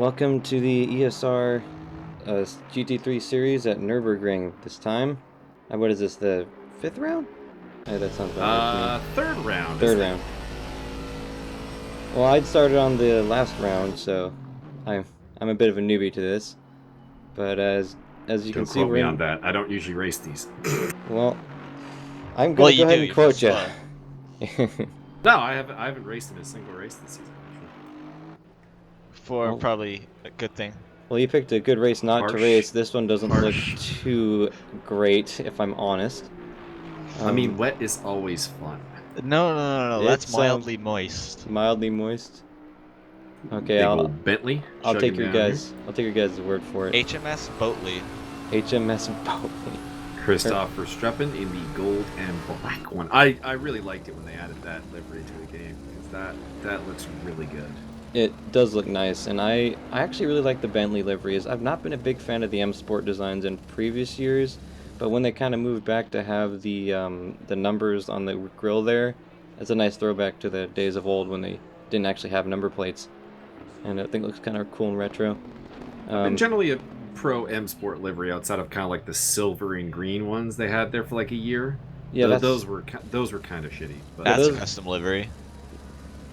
Welcome to the ESR GT3 series at Nürburgring this time. What is this, the fifth round? That sounds about right to me. Third round. Third round. Well, I'd started on the last round, so I'm a bit of a newbie to this. But as you can see, Don't quote me on that. I don't usually race these. Well, I'm gonna go ahead and quote you. No, I haven't raced in a single race this season. For probably a good thing. Well, you picked a good race not to race. This one doesn't look too great, if I'm honest. I mean, wet is always fun. No. That's mildly moist. Mildly moist. Okay, Big old Bentley. I'll take your guys' word for it. HMS Boatley. HMS Boatley. Christoph Verstappen in the gold and black one. I really liked it when they added that livery to the game because that looks really good. It does look nice, and I actually really like the Bentley liveries. I've not been a big fan of the M Sport designs in previous years, but when they kind of moved back to have the numbers on the grille there, it's a nice throwback to the days of old when they didn't actually have number plates, and I think it looks kind of cool and retro. I've been generally a pro M Sport livery outside of kind of like the silver and green ones they had there for like a year. Yeah, those were kind of shitty. But that's a custom livery.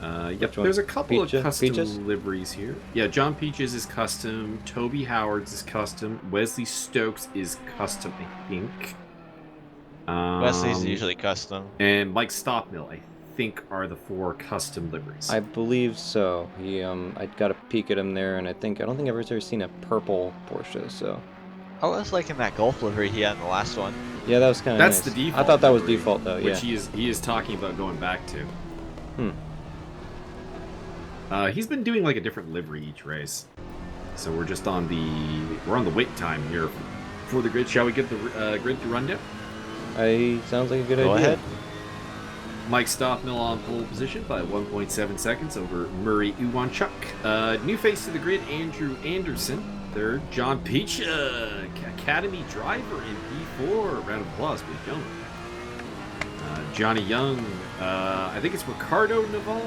Yep, there's a couple of custom liveries here. Yeah, John Peaches is custom. Toby Howard's is custom. Wesley Stokes is custom, I think. Wesley's usually custom. And Mike Stockmill, I think, are the 4 custom liveries. I believe so. I got a peek at him there, and I don't think I've ever seen a purple Porsche. So. I was liking that Golf livery he had in the last one. Yeah, that was kind of nice. That's the default. I thought that was default though. Which he is talking about going back to. He's been doing like a different livery each race, so we're on the wait time here for the grid. Shall we get the grid to rundown? Sounds like a good idea. Go ahead. Mike Stockmill on pole position by 1.7 seconds over Murray Iwanchuk. New face to the grid, Andrew Anderson. Third, John Peach, Academy driver in P4. Round of applause, please, gentlemen. Johnny Young, I think it's Ricardo Naval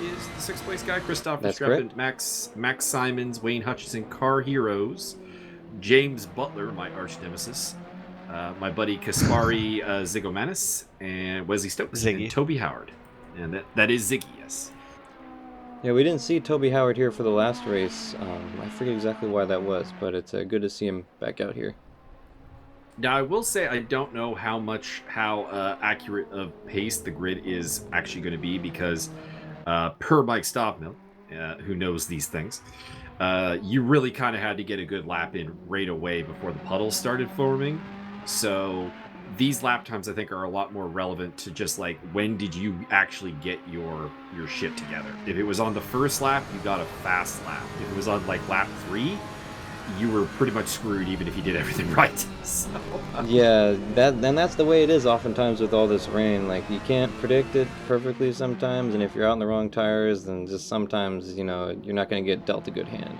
is the 6th place guy. Christoph Verstappen, Max Simons, Wayne Hutchinson, Car Heroes, James Butler, my arch nemesis, my buddy Kaspari Zigomanis, and Wesley Stokes, and Toby Howard. And that is Ziggy, yes. Yeah, we didn't see Toby Howard here for the last race. I forget exactly why that was, but it's good to see him back out here. Now, I will say I don't know how accurate of pace the grid is actually going to be because per Mike Stockmill, who knows these things, you really kind of had to get a good lap in right away before the puddles started forming. So these lap times, I think, are a lot more relevant to just like when did you actually get your shit together. If it was on the first lap, you got a fast lap. If it was on like lap 3, you were pretty much screwed even if you did everything right. So. Yeah, that's the way it is oftentimes with all this rain. Like, you can't predict it perfectly sometimes, and if you're out in the wrong tires, then just sometimes, you're not going to get dealt a good hand.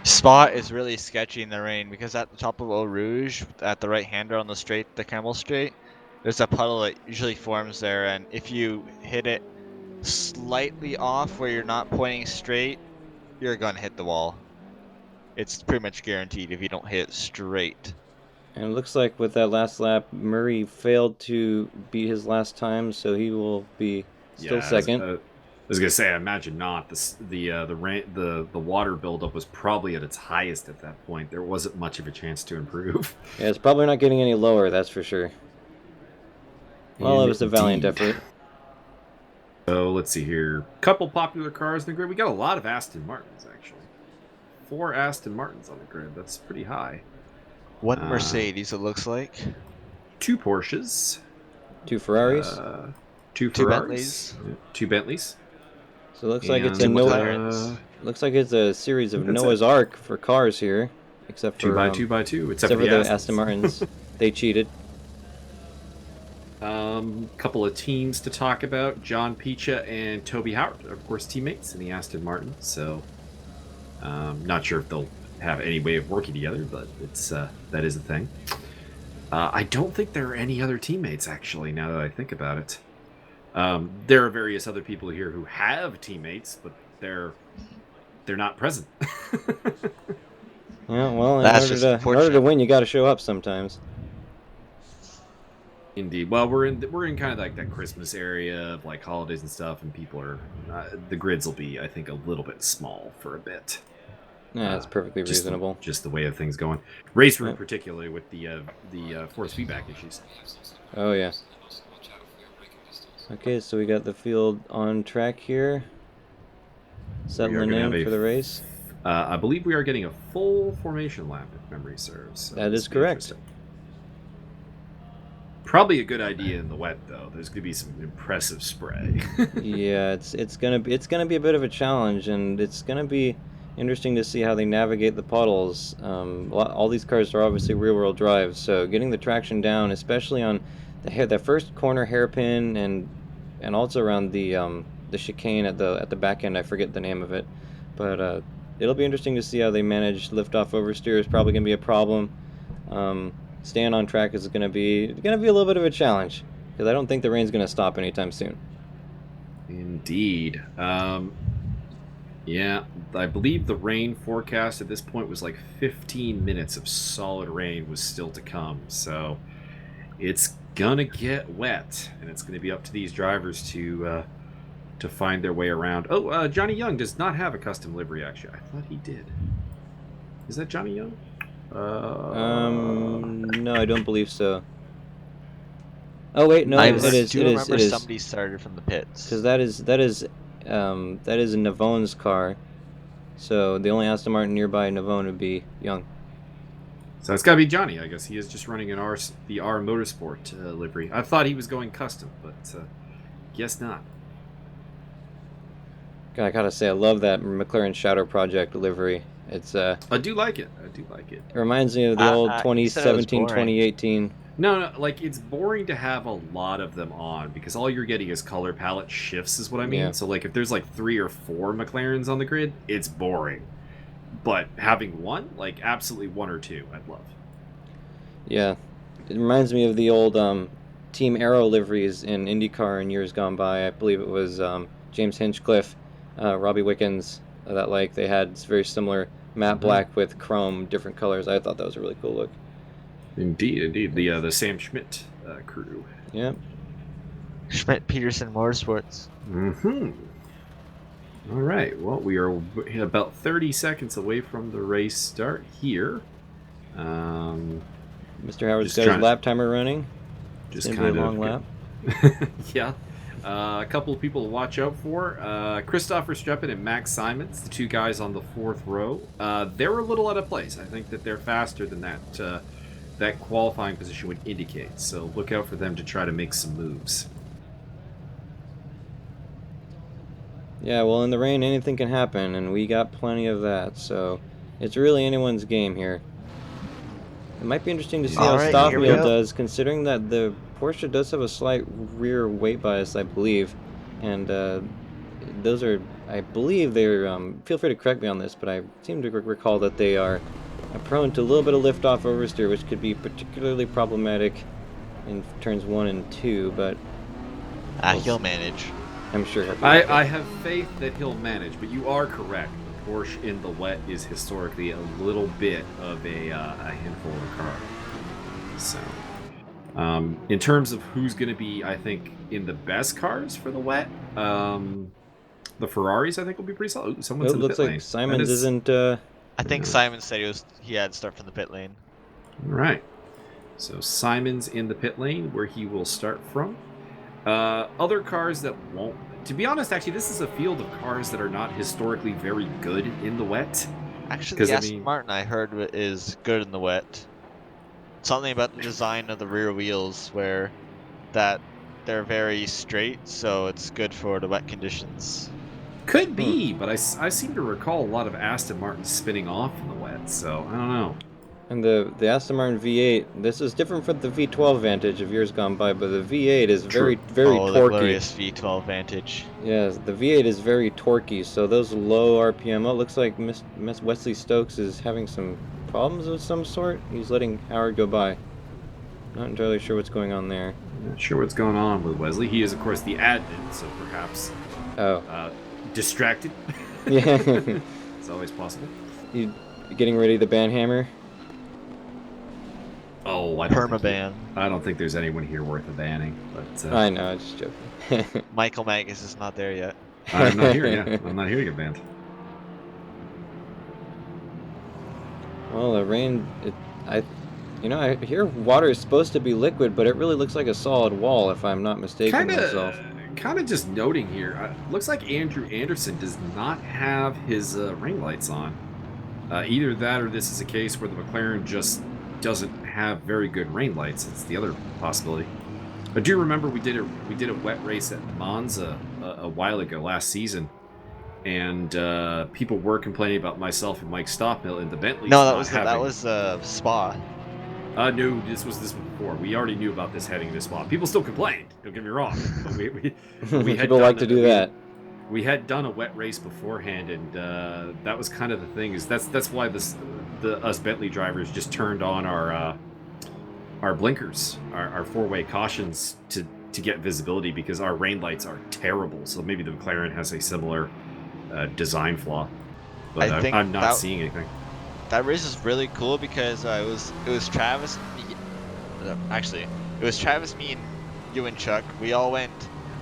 Spot is really sketchy in the rain because at the top of Eau Rouge, at the right-hander on the straight, the Camel Straight, there's a puddle that usually forms there, and if you hit it slightly off where you're not pointing straight, you're going to hit the wall. It's pretty much guaranteed if you don't hit it straight. And it looks like with that last lap, Murray failed to beat his last time, so he will be still second. I was gonna say, I imagine not. The water buildup was probably at its highest at that point. There wasn't much of a chance to improve. Yeah, it's probably not getting any lower, that's for sure. Well, it was a valiant effort. So let's see here. Couple popular cars in the grid. We got a lot of Aston Martins actually. 4 Aston Martins on the grid. That's pretty high. 1 Mercedes, it looks like. 2 Porsches. 2 Ferraris. 2 Ferraris. 2 Bentleys. So it looks like it's looks like it's a series of Noah's Ark for cars here, except for 2x2x2. Except for the Aston Martins. They cheated. Couple of teams to talk about. John Picha and Toby Howard, of course, teammates in the Aston Martin. So, not sure if they'll have any way of working together, but it's that is a thing. I don't think there are any other teammates, actually, now that I think about it. There are various other people here who have teammates, but they're they're not present. Yeah, well, That's just in order to unfortunate. win, you got to show up sometimes. Indeed. Well, we're in kind of like that Christmas area of like holidays and stuff, and people are the grids will be, I think, a little bit small for a bit. Yeah, it's perfectly Just reasonable. just the way of things going. Race room, Yep. particularly with the force feedback issues. Oh yeah. Okay, so we got the field on track here, settling in for the race. I believe we are getting a full formation lap, if memory serves. So That is this will be correct. interesting. Probably a good idea in the wet, though. There's gonna be some impressive spray. Yeah, it's gonna be a bit of a challenge, and it's gonna be interesting to see how they navigate the puddles. All these cars are obviously rear-wheel drive, so getting the traction down, especially on the first corner hairpin, and also around the chicane at the back end. I forget the name of it, but it'll be interesting to see how they manage lift-off oversteer. Is probably gonna be a problem. Staying on track is gonna be a little bit of a challenge because I don't think the rain's gonna stop anytime soon. Indeed. Yeah, I believe the rain forecast at this point was like 15 minutes of solid rain was still to come. So it's gonna get wet, and it's gonna be up to these drivers to find their way around. Oh, Johnny Young does not have a custom livery. Actually, I thought he did. Is that Johnny Young? No, I don't believe so. Oh wait, no, I it is. do It is. remember It is. somebody started from the pits. Because that is Navone's car. So the only Aston Martin nearby Navone would be Young. So it's got to be Johnny. I guess he is just running the R Motorsport livery. I thought he was going custom, but guess not. God, I gotta say, I love that McLaren Shadow Project livery. It's I do like it. I do like it. it reminds me of the old you said it was 2017, boring. 2018. No, like it's boring to have a lot of them on because all you're getting is color palette shifts, is what I mean. Yeah. So like if there's like 3 or 4 McLarens on the grid, it's boring. But having one, like absolutely 1 or 2, I'd love. Yeah, it reminds me of the old Team Arrow liveries in IndyCar in years gone by. I believe it was James Hinchcliffe, Robbie Wickens. They had very similar matte black with chrome, different colors. I thought that was a really cool look. Indeed. The Sam Schmidt crew. Yep. Schmidt Peterson Motorsports. Mm-hmm. All right. Well, we are about 30 seconds away from the race start here. Mr. Howard's Just got trying his to- lap timer running. Just It's gonna be kind a of long lap. Yeah. A couple of people to watch out for. Christopher Streppen and Max Simons, the 2 guys on the 4th row. They're a little out of place. I think that they're faster than that qualifying position would indicate. So look out for them to try to make some moves. Yeah, well, in the rain, anything can happen, and we got plenty of that. So it's really anyone's game here. It might be interesting to see how Alright, here we Stoffel go. does, considering that the Porsche does have a slight rear weight bias, I believe, and those are, I believe they're. Feel free to correct me on this, but I seem to recall that they are prone to a little bit of lift-off oversteer, which could be particularly problematic in turns 1 and 2. But He'll manage. I'm sure. I have faith that he'll manage, but you are correct. The Porsche in the wet is historically a little bit of a handful of a car. So, in terms of who's going to be, I think, in the best cars for the wet, the Ferraris, I think, will be pretty solid. Ooh, someone's It in the looks pit like lane. Simons That is- isn't. I think Simon said he had to start from the pit lane. All right. So Simon's in the pit lane where he will start from. Other cars that won't. To be honest, actually, this is a field of cars that are not historically very good in the wet. Actually, 'Cause, the I Aston mean- Martin I heard is good in the wet. Something about the design of the rear wheels where they're very straight, so it's good for the wet conditions. Could be, but I seem to recall a lot of Aston Martins spinning off in the wet, so I don't know. And the Aston Martin V8, this is different from the V12 Vantage of years gone by, but the V8 is very True. very Oh, the torquey. glorious V12 Vantage. Yes, the V8 is very torquey, so those low RPM. Oh, it looks like Miss Wesley Stokes is having some problems of some sort. He's letting Howard go by. Not entirely sure what's going on there. Not sure what's going on with Wesley. He is, of course, the admin, so perhaps Oh, distracted. yeah. It's always possible. You getting ready to ban hammer? Oh, I don't think there's anyone here worth a banning. But I know, I'm just joking. Michael Magus is not there yet. I'm not here. Yeah, I'm not here to get banned. Well, the rain, I hear water is supposed to be liquid, but it really looks like a solid wall, if I'm not mistaken myself. Kind of just noting here, looks like Andrew Anderson does not have his ring lights on. Either that, or this is a case where the McLaren just doesn't have very good rain lights. It's the other possibility. I do remember we did a wet race at Monza a while ago last season, and people were complaining about myself and Mike Stockmill in the Bentley. No, that was Spa. No, this was before. We already knew about this heading into Spa. People still complained. Don't get me wrong. We People like to do that. We had done a wet race beforehand, and that was kind of the thing. Is that's why us Bentley drivers just turned on our blinkers, our four-way cautions to get visibility, because our rain lights are terrible. So maybe the McLaren has a similar design flaw, but I'm not seeing anything. That race is really cool because it was Travis. Actually, it was Travis, me, and you and Chuck. We all went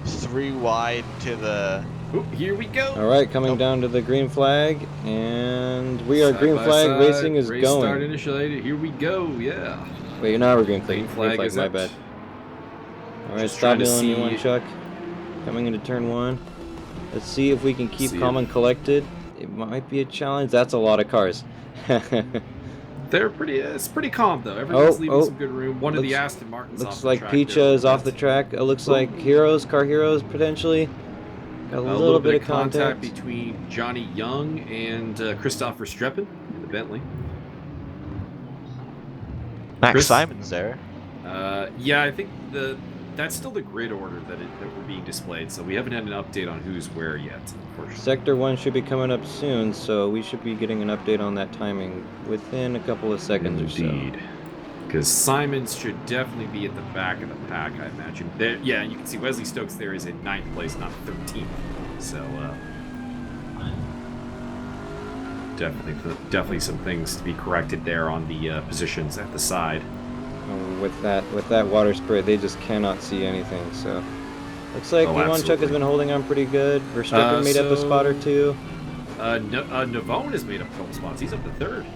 3 wide to the. Ooh, here we go. All right, coming down to the green flag, and we are green flag. Racing is race going. Start initiated. Here we go. Yeah. Wait, now we're green flag. Green flag is my up. bad. All right, Just stop trying to on you see- one, Chuck. Coming into turn 1. Let's see if we can keep See calm if- and collected. It might be a challenge. That's a lot of cars. They're pretty. It's pretty calm though. Everyone's leaving some good room. One of the Looks- Aston Martins. Looks off the like track Picha there. is off the track. It looks like Car Heroes potentially. Got a little bit of contact between Johnny Young and Christopher Streppen in the Bentley. Max Chris? Simon's there. Yeah, I think that's still the grid order that we're being displayed. So we haven't had an update on who's where yet, unfortunately. Sector 1 should be coming up soon, so we should be getting an update on that timing within a couple of seconds or so. Indeed. Because Simons should definitely be at the back of the pack, I imagine. There, yeah, you can see Wesley Stokes there is in 9th place, not 13th. So, definitely some things to be corrected there on the positions at the side. With that water spray, they just cannot see anything. So, looks like Iwan Chuck has absolutely. been holding on pretty good. Verstappen made up a spot or two. Navone has made up a couple spots. He's up to 3rd.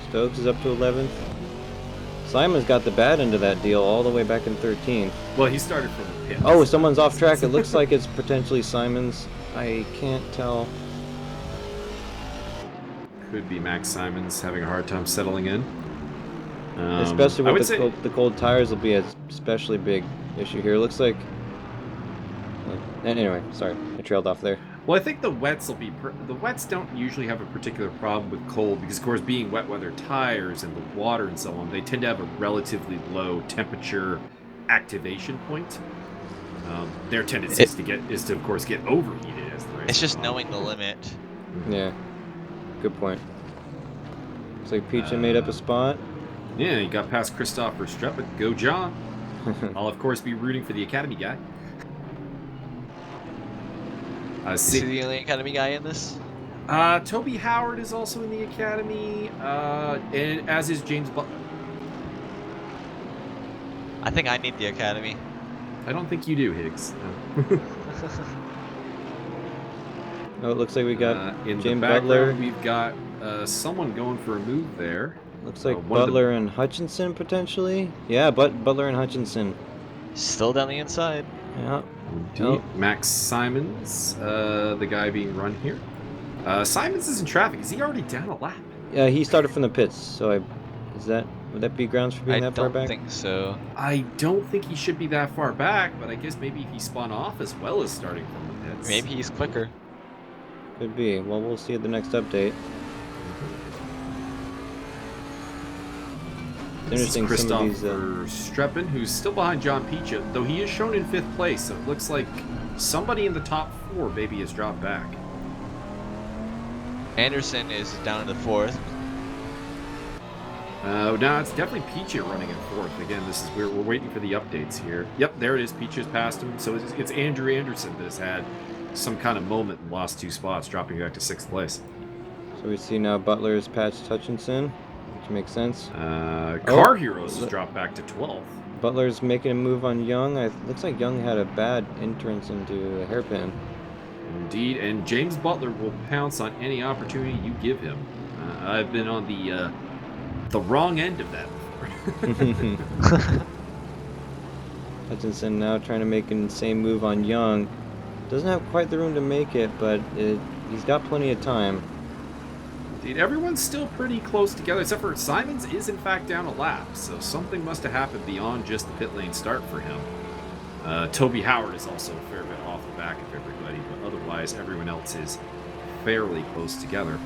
Stokes is up to 11th. Simon's got the bad end of that deal all the way back in 13th. Well, he started from the pit. Oh, someone's off track. It looks like it's potentially Simon's. I can't tell. Could be Max Simons having a hard time settling in. Especially I would with say, the cold tires will be an especially big issue here. It looks like... Anyway, sorry. I trailed off there. well, I think the wets will be... the wets don't usually have a particular problem with cold because, of course, being wet weather tires and the water and so on, they tend to have a relatively low temperature activation point. Their tendency is to, of course, get overheated as the race It's just goes on. knowing the limit. Yeah. Good point. Looks like Picha made up a spot. Yeah, he got past Christopher Streppen. Go, John. I'll, of course, be rooting for the Academy guy. Is he the only Academy guy in this? Toby Howard is also in the Academy, and as is James Butler. I think I need the Academy. I don't think you do, Higgs. No. Oh, it looks like we got in James the Butler. background, we've got someone going for a move there. Looks like one of the- Butler and Hutchinson potentially. Yeah, Butler and Hutchinson. Still down the inside. Yeah. Indeed. Max Simons, the guy being run here. Simons is in traffic. Is he already down a lap? Yeah, he started from the pits. So would that be grounds for being I that far don't back? think so. I don't think he should be that far back, but I guess maybe he spun off as well as starting from the pits. Maybe he's quicker. Could be. Well, we'll see at the next update. This is Interesting. Some of Christopher these. Streppen, who's still behind John Picha, though he is shown in 5th place, so it looks like somebody in the top 4 maybe has dropped back. Anderson is down in the 4th. No, it's definitely Picha running in 4th. Again, we're waiting for the updates here. Yep, there it is. Picha's passed him, so it's Andrew Anderson that has had some kind of moment and lost 2 spots, dropping back to 6th place. So we see now Butler's patched Hutchinson, which makes sense. Car Heroes has dropped back to 12th. Butler's making a move on Young. Looks like Young had a bad entrance into a hairpin. Indeed, and James Butler will pounce on any opportunity you give him. I've been on the wrong end of that before. Hutchinson now trying to make an insane move on Young. Doesn't have quite the room to make it, but he's got plenty of time. Indeed, everyone's still pretty close together, except for Simons is in fact down a lap, so something must have happened beyond just the pit lane start for him. Toby Howard is also a fair bit off the back of everybody, but otherwise everyone else is fairly close together.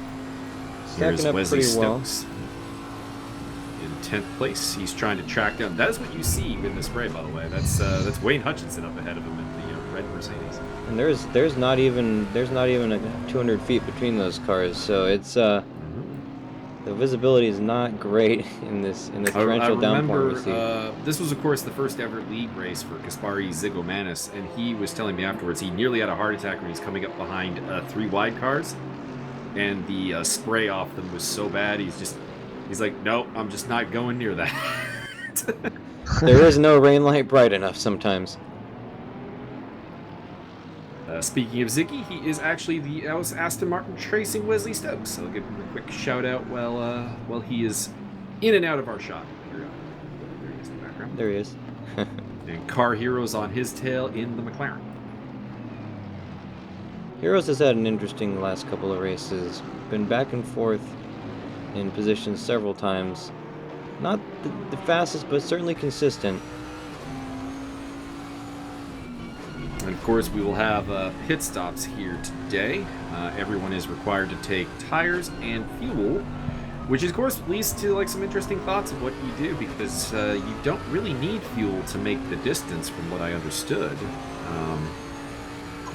Here's Stacking up Wesley pretty well. Stokes in 10th place. He's trying to track down. That is what you see in the spray, by the way. That's Wayne Hutchinson up ahead of him in the red Mercedes. And there's not even a 200 feet between those cars, so it's the visibility is not great in this torrential downpour we see. This was, of course, the first ever league race for Kasperi Zigomanis, and he was telling me afterwards he nearly had a heart attack when he's coming up behind 3 wide cars, and the spray off them was so bad. He's like, nope, I'm just not going near that. There is no rain light bright enough sometimes. Speaking of Ziggy, he is actually the Aston Martin tracing Wesley Stokes, so I'll give him a quick shout out while he is in and out of our shot. There he is in the background. There he is. And Car Heroes on his tail in the McLaren. Heroes has had an interesting last couple of races. Been back and forth in positions several times. Not the fastest, but certainly consistent. And of course, we will have pit stops here today. Everyone is required to take tires and fuel, which of course leads to like some interesting thoughts of what you do, because you don't really need fuel to make the distance, from what I understood.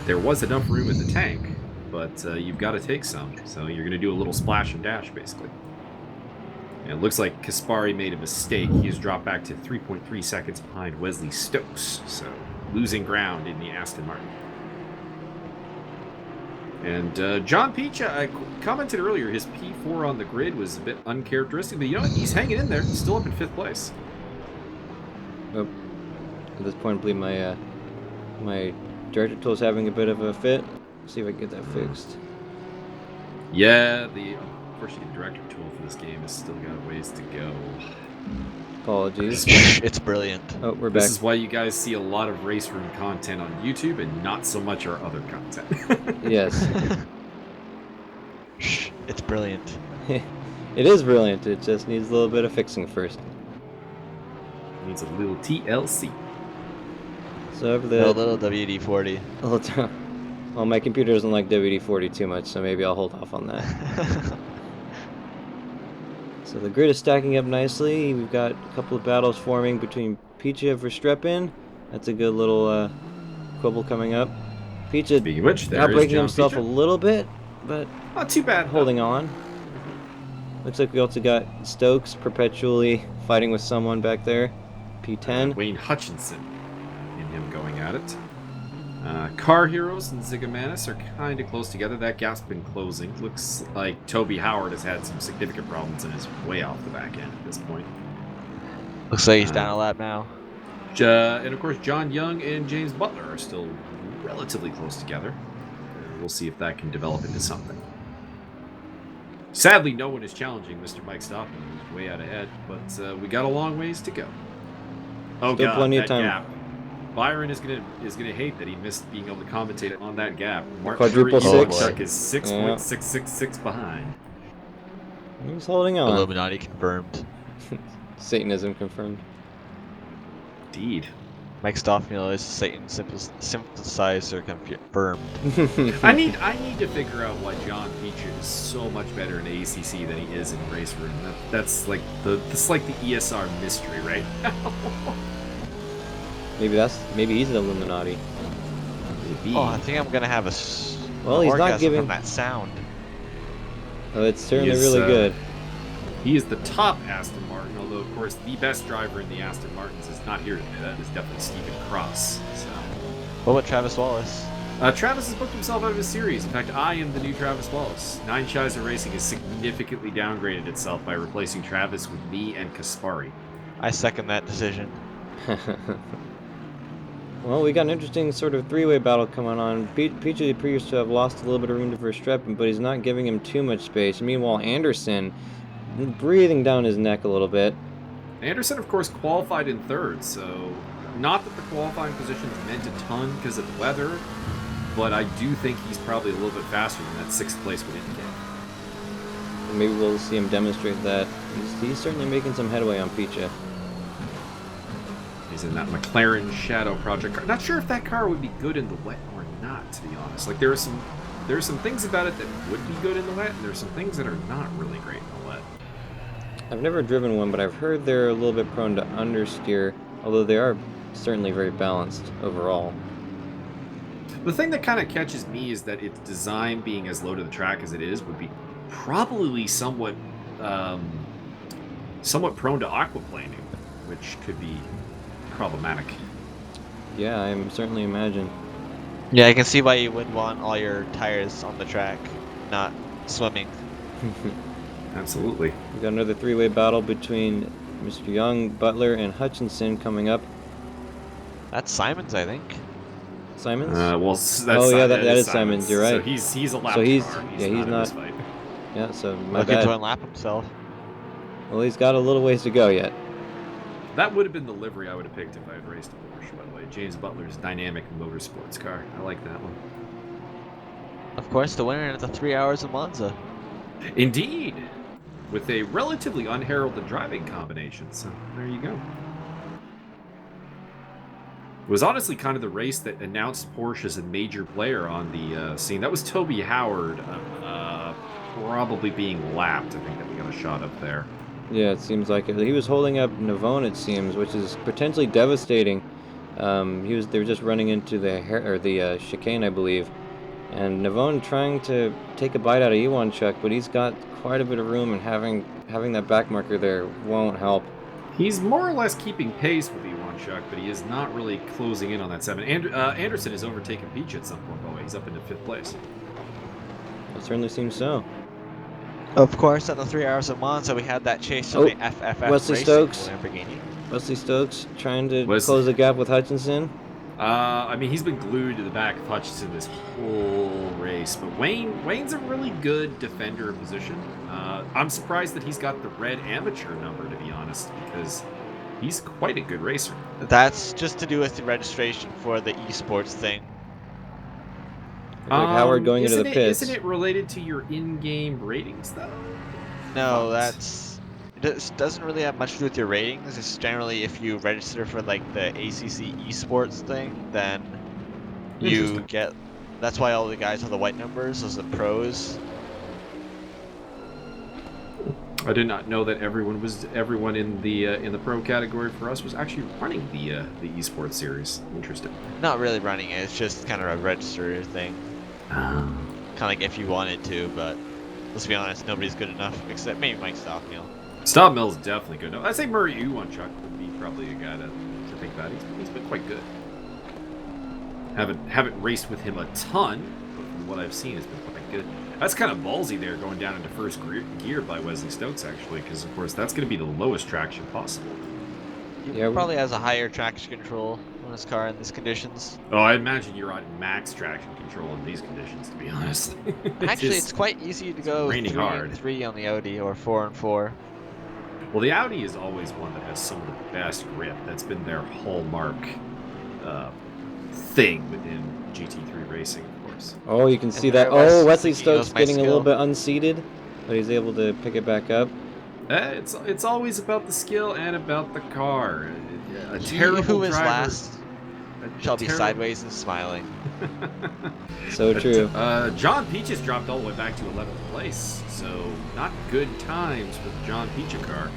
There was enough room in the tank, but you've got to take some. So you're going to do a little splash and dash, basically. And it looks like Kasperi made a mistake. He has dropped back to 3.3 seconds behind Wesley Stokes. So losing ground in the Aston Martin. And John Peach, I commented earlier, his P4 on the grid was a bit uncharacteristic, but you know what? He's hanging in there. He's still up in 5th place. Oh, at this point, I believe my director tool is having a bit of a fit. Let's see if I can get that fixed. Yeah, unfortunately, the director tool for this game has still got a ways to go. Apologies. It's brilliant. Oh, we're back. This is why you guys see a lot of race room content on YouTube and not so much our other content. Yes. It's brilliant. It is brilliant. It just needs a little bit of fixing first. Needs a little TLC. So over A little WD-40. Well, my computer doesn't like WD-40 too much, so maybe I'll hold off on that. So the grid is stacking up nicely. We've got a couple of battles forming between Picha and Verstappen. That's a good little quibble coming up. Picha Speaking of which, there outbreaking is John himself Picha. a little bit, but Not too bad. holding on. Looks like we also got Stokes perpetually fighting with someone back there. P10. Wayne Hutchinson and him going at it. Car Heroes and Zigomanis are kind of close together. That gap's been closing. Looks like Toby Howard has had some significant problems and is way off the back end at this point. Looks like he's down a lap now. And of course, John Young and James Butler are still relatively close together. We'll see if that can develop into something. Sadly, no one is challenging Mr. Mike Stockman, who's way out ahead, but we got a long ways to go. Oh Still god, plenty of that time. gap. Byron is gonna hate that he missed being able to commentate on that gap. Mark Quadruple six. Chuck is 6.666 behind. He's holding on. Illuminati confirmed. Satanism confirmed. Indeed. Mike Stoffmiller is Satan synthesizer confirmed. I need to figure out why John Peach is so much better in ACC than he is in race room. That's like the ESR mystery right now. Maybe he's an Illuminati. Maybe. Oh, I think I'm gonna have a Well, he's not orgasm giving. from that sound. Oh, it's certainly He is, really good. He is the top Aston Martin, although of course the best driver in the Aston Martins is not here today. That is definitely Stephen Cross. So What about Travis Wallace? Travis has booked himself out of his series. In fact, I am the new Travis Wallace. Nine Shies of Racing has significantly downgraded itself by replacing Travis with me and Kaspari. I second that decision. Well, we got an interesting sort of three-way battle coming on. Peachy appears to have lost a little bit of room to Verstappen, but he's not giving him too much space. Meanwhile, Anderson breathing down his neck a little bit. Anderson, of course, qualified in third, so not that the qualifying positions meant a ton because of the weather, but I do think he's probably a little bit faster than that sixth place would indicate. Maybe we'll see him demonstrate that. He's certainly making some headway on Picha. He's in that McLaren Shadow Project car. Not sure if that car would be good in the wet or not, to be honest. Like, there are some things about it that would be good in the wet, and there's some things that are not really great in the wet. I've never driven one, but I've heard they're a little bit prone to understeer, although they are certainly very balanced overall. The thing that kind of catches me is that its design being as low to the track as it is would be probably somewhat prone to aquaplaning, which could be problematic. Yeah, I'm certainly imagine. Yeah, I can see why you would want all your tires on the track, not swimming. Absolutely. We got another three-way battle between Mr. Young, Butler, and Hutchinson coming up. That's Simon's, I think. Simons? That is Simons. You're right. So he's a lap So he's car. he's in not. this fight. Yeah, so my Looking bad. to unlap himself. Well, he's got a little ways to go yet. That would have been the livery I would have picked if I had raced a Porsche, by the way. James Butler's dynamic motorsports car. I like that one. Of course, the winner at the 3 hours of Monza. Indeed! With a relatively unheralded driving combination, so there you go. It was honestly kind of the race that announced Porsche as a major player on the scene. That was Toby Howard probably being lapped. I think that we got a shot up there. Yeah, it seems like it. He was holding up Navone, it seems, which is potentially devastating. They were just running into the chicane, I believe, and Navone trying to take a bite out of Iwanchuk, but he's got quite a bit of room, and having that back marker there won't help. He's more or less keeping pace with Iwanchuk, but he is not really closing in on that 7. Anderson has overtaken Peach at some point, by the way. He's up into 5th place. It certainly seems so. Of course, at the 3 hours of Monza, we had that chase from the FFF Wesley Racing Stokes. Lamborghini. Wesley Stokes trying to close the gap with Hutchinson. I mean, he's been glued to the back of Hutchinson this whole race, but Wayne's a really good defender of position. I'm surprised that he's got the red amateur number, to be honest, because he's quite a good racer. That's just to do with the registration for the esports thing. Like Howard going into the pits. Isn't it related to your in-game ratings, though? No, it doesn't really have much to do with your ratings. It's generally if you register for like the ACC esports thing, then you get. That's why all the guys have the white numbers. Those are the pros. I did not know that everyone in the pro category for us was actually running the esports series. Interesting. Not really running it. It's just kind of a register thing. Kind of like if you wanted to, but let's be honest, nobody's good enough except maybe Mike Stockmill. Stockmill's definitely good enough. I'd say Murray Uwanchuk would be probably a guy to think about. He's been quite good. Haven't raced with him a ton, but from what I've seen, it's been quite good. That's kind of ballsy there, going down into first gear by Wesley Stokes, actually, because of course that's going to be the lowest traction possible. He probably has a higher traction control on his car in these conditions. Oh, I imagine you're on max traction control in these conditions, to be honest. Actually, it's quite easy to go 3 and 3 on the Audi or 4 and 4. Well, the Audi is always one that has some of the best grip. That's been their hallmark thing within GT3 racing, of course. Oh, you can see that. Oh, Wesley Stokes getting a little bit unseated, but he's able to pick it back up. It's always about the skill and about the car. A He terrible who is driver last shall be sideways and smiling. So true. John Peaches dropped all the way back to 11th place, so not good times for the John Peach car.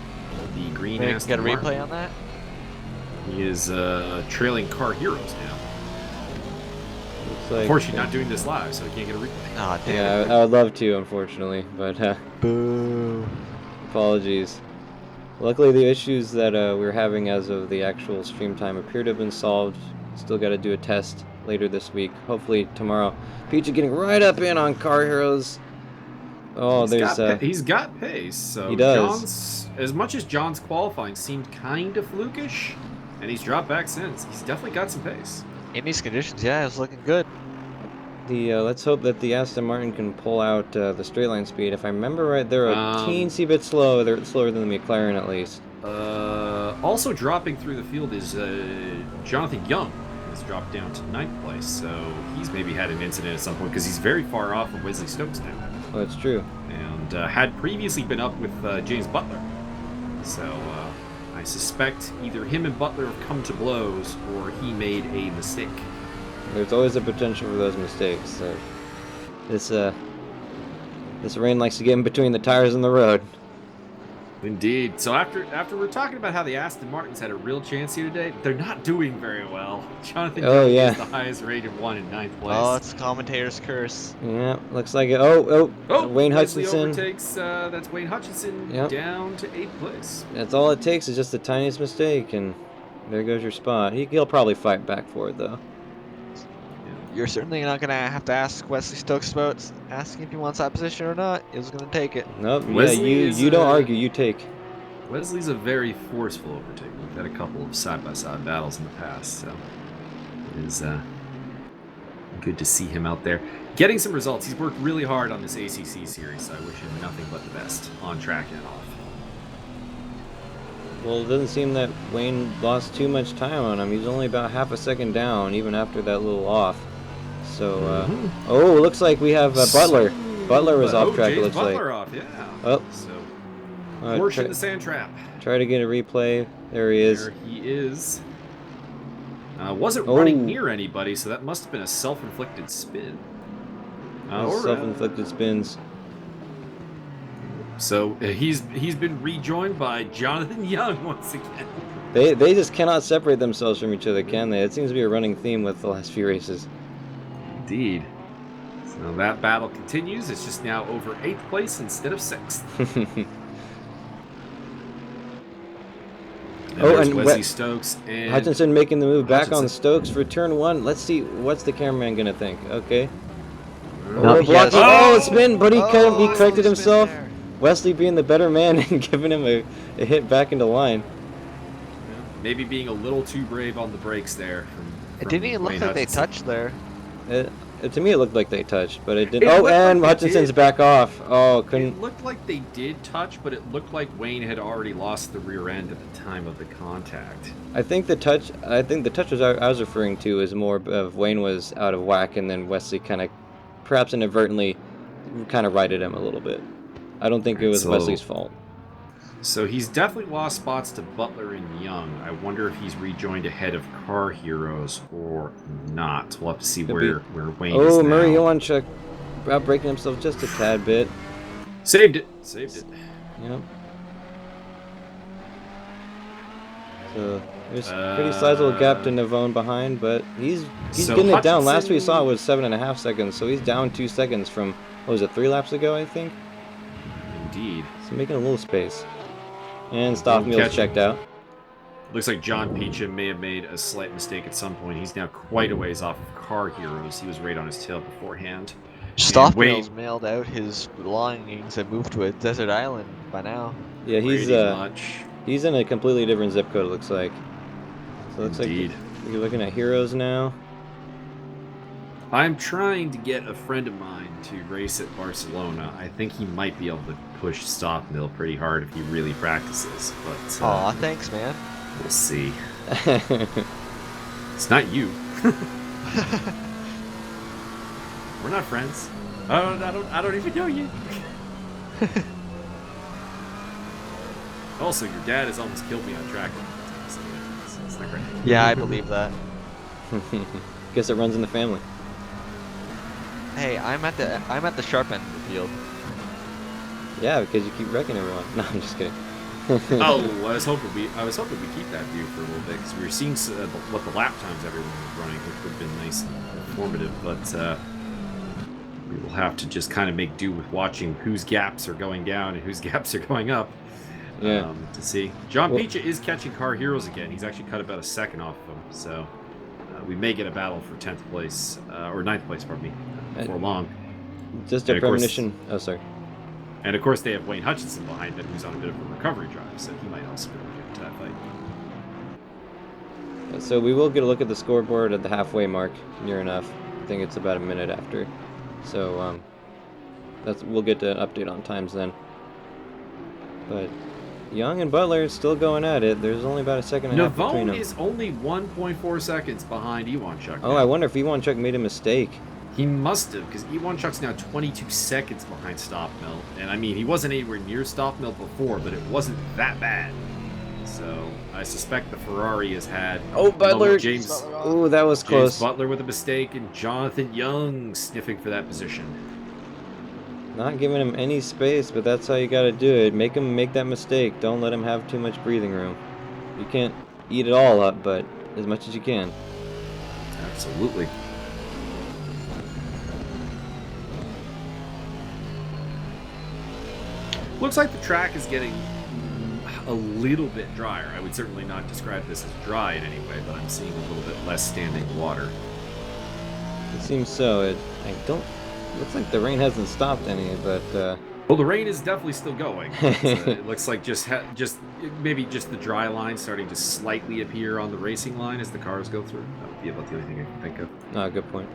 The green Aston Get a Martin. replay on that? He is trailing Car Heroes now. Looks like, Unfortunately, not doing this live, so he can't get a replay. Oh, damn. Yeah, I would love to, unfortunately, but Boo. apologies. Luckily, the issues that we're having as of the actual stream time appear to have been solved. Still got to do a test later this week. Hopefully tomorrow. Peachy getting right up in on Car Heroes. Oh, He's got pace. So he does. John's, as much as John's qualifying seemed kind of flukish, and he's dropped back since, he's definitely got some pace. In these conditions, yeah, it's looking good. Let's hope that the Aston Martin can pull out the straight line speed. If I remember right, they're a teensy bit slow. They're slower than the McLaren at least. Also dropping through the field is Jonathan Young. Has dropped down to 9th place, so he's maybe had an incident at some point because he's very far off of Wesley Stokes now. Oh, that's true. And had previously been up with James Butler. So I suspect either him and Butler have come to blows or he made a mistake. There's always a potential for those mistakes. This rain likes to get in between the tires and the road. Indeed. So after we're talking about how the Aston Martins had a real chance here today, they're not doing very well. Jonathan Young is the highest rated one in 9th place. Oh, it's commentator's curse. Yeah, looks like it. Oh, Wayne Wesley Hutchinson overtakes. That's Wayne Hutchinson down to 8th place. That's all it takes is just the tiniest mistake, and there goes your spot. He'll probably fight back for it though. You're certainly not going to have to ask Wesley Stokes about asking if he wants that position or not. He's going to take it. Nope. You don't argue. You take. Wesley's a very forceful overtaker. We've had a couple of side-by-side battles in the past, so it is good to see him out there getting some results. He's worked really hard on this ACC series, so I wish him nothing but the best on track and off. Well, it doesn't seem that Wayne lost too much time on him. He's only about half a second down, even after that little off. So, oh, looks like we have Butler. Butler was off track, it looks Butler like. Off, yeah. Oh. So, Porsche in the sand trap. Try to get a replay. There he is. There he is. Wasn't running near anybody, so that must have been a self-inflicted spin. Self-inflicted spins. So he's been rejoined by Jonathan Young once again. They just cannot separate themselves from each other, can they? It seems to be a running theme with the last few races. Indeed. So that battle continues. It's just now over 8th place instead of 6th. And Wesley Stokes and Hutchinson making the move back on Stokes for turn 1. Let's see what's the cameraman gonna think. Okay. Spin, but he corrected himself. Wesley being the better man and giving him a hit back into line. Maybe being a little too brave on the brakes there. It didn't even look like they touched there. To me, it looked like they touched, but it didn't. And Hutchinson's back off. Oh, couldn't. It looked like they did touch, but it looked like Wayne had already lost the rear end at the time of the contact. I think the touch I was referring to is more of Wayne was out of whack, and then Wesley kind of, perhaps inadvertently, kind of righted him a little bit. I don't think it was Wesley's fault. So he's definitely lost spots to Butler and Young. I wonder if he's rejoined ahead of Car Heroes or not. We'll have to see where Wayne is now. Oh, Murray Iwanchuk outbreaking himself just a tad bit. Saved it. Yep. So there's a pretty sizable gap to Navone behind, but he's getting it down. Last we saw was 7.5 seconds, so he's down 2 seconds from, what was it, 3 laps ago, I think? Indeed. So making a little space. And Stoffmeal's checked out. Looks like John Peacham may have made a slight mistake at some point. He's now quite a ways off of Car Heroes. He was right on his tail beforehand. Stoffmeal's mailed out his belongings and moved to a desert island by now. Yeah, he's in a completely different zip code, it looks like. So it looks like you're looking at Heroes now. I'm trying to get a friend of mine to race at Barcelona. I think he might be able to push Stoffmill pretty hard if he really practices. But aw, thanks, man. We'll see. It's not you. We're not friends. I don't even know you. Also, your dad has almost killed me on track. So it's not great. Yeah, I believe that. Guess it runs in the family. Hey, I'm at the sharp end of the field. Yeah, because you keep wrecking everyone. No, I'm just kidding. Oh, I was hoping we keep that view for a little bit because we were seeing what the lap times everyone was running, which would have been nice and informative. But we will have to just kind of make do with watching whose gaps are going down and whose gaps are going up. Yeah. To see. John Pecha is catching Car Heroes again. He's actually cut about a second off of him. So we may get a battle for 10th place, or 9th place, pardon me, before long. Just a premonition. Oh, sorry. And of course, they have Wayne Hutchinson behind them, who's on a bit of a recovery drive, so he might also be able to get into that fight. So we will get a look at the scoreboard at the halfway mark, near enough. I think it's about a minute after. So we'll get to an update on times then. But Young and Butler still going at it. There's only about a second and a half between them. Navone is only 1.4 seconds behind Iwanchuk. Oh, I wonder if Iwanchuk made a mistake. He must have, because Iwanchuk's now 22 seconds behind Stopmill. And I mean, he wasn't anywhere near Stopmill before, but it wasn't that bad. So I suspect the Ferrari has had. Oh, Butler! James. Oh, that was close. James Butler with a mistake, and Jonathan Young sniffing for that position. Not giving him any space, but that's how you got to do it. Make him make that mistake. Don't let him have too much breathing room. You can't eat it all up, but as much as you can. Absolutely. Looks like the track is getting a little bit drier. I would certainly not describe this as dry in any way, but I'm seeing a little bit less standing water. It seems so. Looks like the rain hasn't stopped any, but well, the rain is definitely still going. It looks like maybe just the dry line starting to slightly appear on the racing line as the cars go through. That would be about the only thing I can think of. Ah, good point.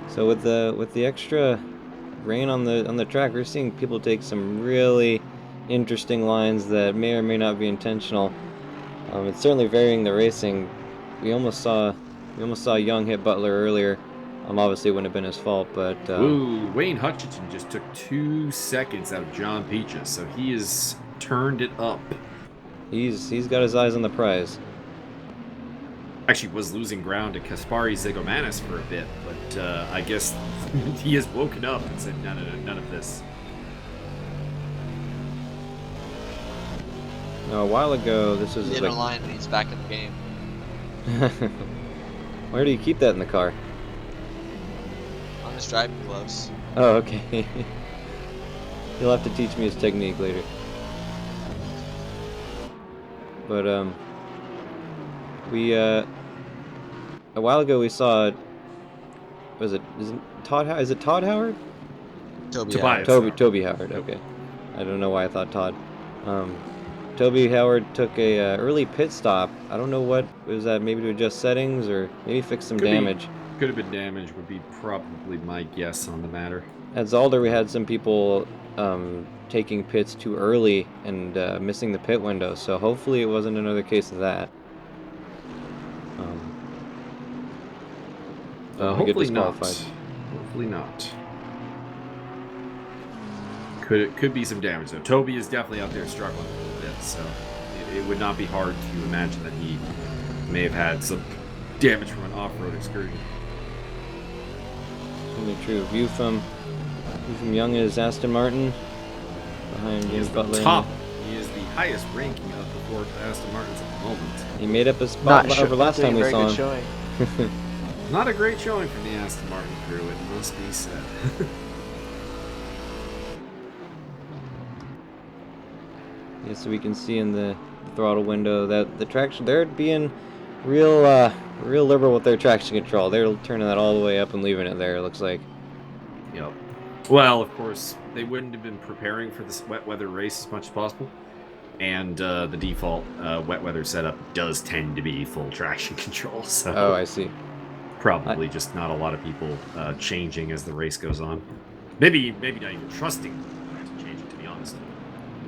So with the extra rain on the track, we're seeing people take some really interesting lines that may or may not be intentional. It's certainly varying the racing. We almost saw Young hit Butler earlier. Obviously, it wouldn't have been his fault, but... Ooh, Wayne Hutchinson just took 2 seconds out of John Peaches, so he has turned it up. He's got his eyes on the prize. Actually was losing ground to Kaspari Zigomanis for a bit, but I guess he has woken up and said, none of this. Now, a while ago, this was In a line, and he's back in the game. Where do you keep that in the car? On his driving gloves. Oh, okay. He'll have to teach me his technique later. But we a while ago we saw. Is it Todd Howard? Tobias. Toby Howard. Okay, I don't know why I thought Todd. Toby Howard took a early pit stop. I don't know what was that. Maybe to adjust settings or maybe fix some damage. Could have been damage. Would be probably my guess on the matter. At Zalder, we had some people taking pits too early and missing the pit window. So hopefully it wasn't another case of that. Hopefully not. Hopefully not. Could be some damage though. Toby is definitely out there struggling a little bit, so it would not be hard to imagine that he may have had some damage from an off-road excursion. Really true. View from Young is Aston Martin behind James Butler. Top. He is the highest ranking of the 4 Aston Martins at the moment. He made up a spot over last time we saw him. Showing. Not a great showing from the Aston Martin crew, it must be said. Yeah, so we can see in the throttle window that the traction, they're being real liberal with their traction control. They're turning that all the way up and leaving it there, it looks like. Yep. Well, of course, they wouldn't have been preparing for this wet weather race as much as possible. And the default wet weather setup does tend to be full traction control. So Oh, I see. Probably just not a lot of people changing as the race goes on. Maybe not even trusting to change it, to be honest.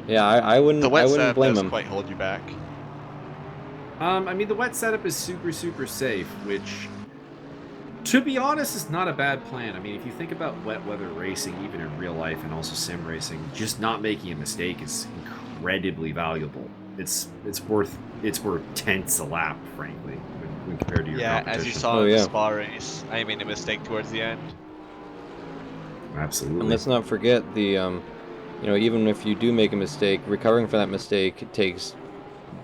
Yeah, I wouldn't blame does him. quite hold you back. I mean, the wet setup is super safe, which, to be honest, is not a bad plan. I mean, if you think about wet weather racing, even in real life and also sim racing, just not making a mistake is incredibly valuable. It's worth tenths a lap, frankly, when compared to your competition. As you saw in the Spa race, I made a mistake towards the end. Absolutely. And let's not forget the, even if you do make a mistake, recovering from that mistake takes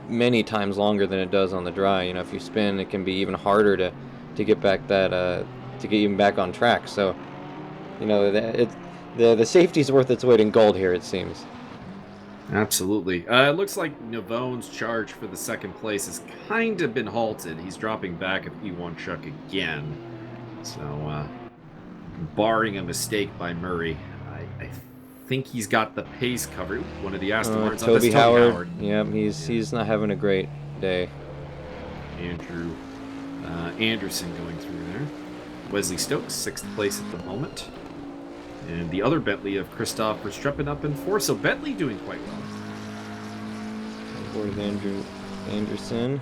many times longer than it does on the dry. You know, if you spin, it can be even harder to get back to get even back on track. So, the safety's worth its weight in gold here, it seems. Absolutely. It looks like Navone's charge for the second place has kind of been halted. He's dropping back of Iwan Chuck again. So, barring a mistake by Murray, I think he's got the pace covered. One of the Aston Martins. That's Toby Toby Howard. Howard. Yep, he's not having a great day. Andrew Anderson going through there. Wesley Stokes, 6th place at the moment. And the other Bentley of Christoph Verstappen up in 4th. So Bentley doing quite well. Board of Andrew Anderson.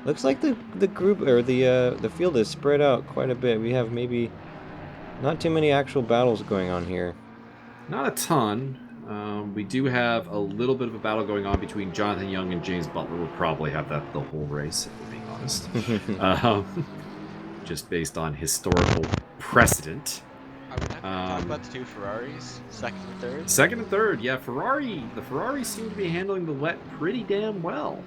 Looks like the group or the field is spread out quite a bit. We have maybe not too many actual battles going on here. Not a ton. We do have a little bit of a battle going on between Jonathan Young and James Butler. We'll probably have that the whole race, if we're being honest. Just based on historical precedent. Are we not going to talk about the two Ferraris, second and third? Second and third, yeah. The Ferraris seem to be handling the wet pretty damn well.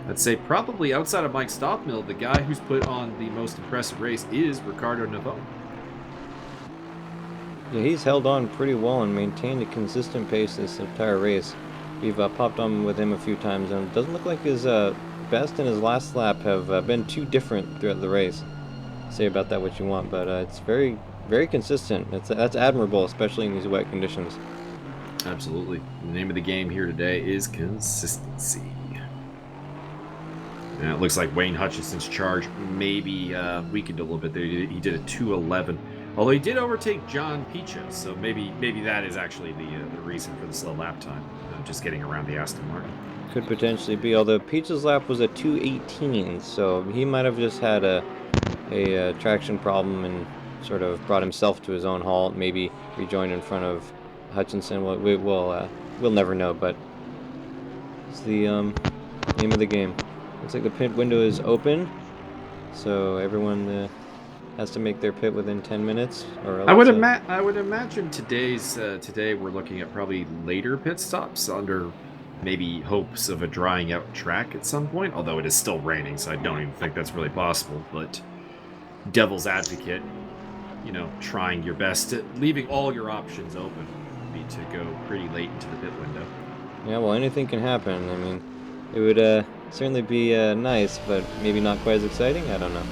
I'd say probably outside of Mike Stockmill, the guy who's put on the most impressive race is Ricardo Navone. Yeah, he's held on pretty well and maintained a consistent pace this entire race. We've popped on with him a few times, and it doesn't look like his best and his last lap have been too different throughout the race. Say about that what you want, but it's very, very consistent. That's admirable, especially in these wet conditions. Absolutely. The name of the game here today is consistency. And it looks like Wayne Hutchinson's charge maybe weakened a little bit there. He did a 2:11. Although he did overtake John Picha, so maybe that is actually the reason for the slow lap time. Just getting around the Aston Martin. Could potentially be, although Picha's lap was a 2:18, so he might have just had a traction problem and sort of brought himself to his own halt. Maybe rejoined in front of Hutchinson. We'll never know, but it's the name of the game. Looks like the pit window is open, so everyone has to make their pit within 10 minutes. Or else, I would imagine today we're looking at probably later pit stops under maybe hopes of a drying out track at some point. Although it is still raining, so I don't even think that's really possible. But devil's advocate, trying your best, leaving all your options open would be to go pretty late into the pit window. Yeah, well, anything can happen. I mean, it would certainly be nice, but maybe not quite as exciting. I don't know.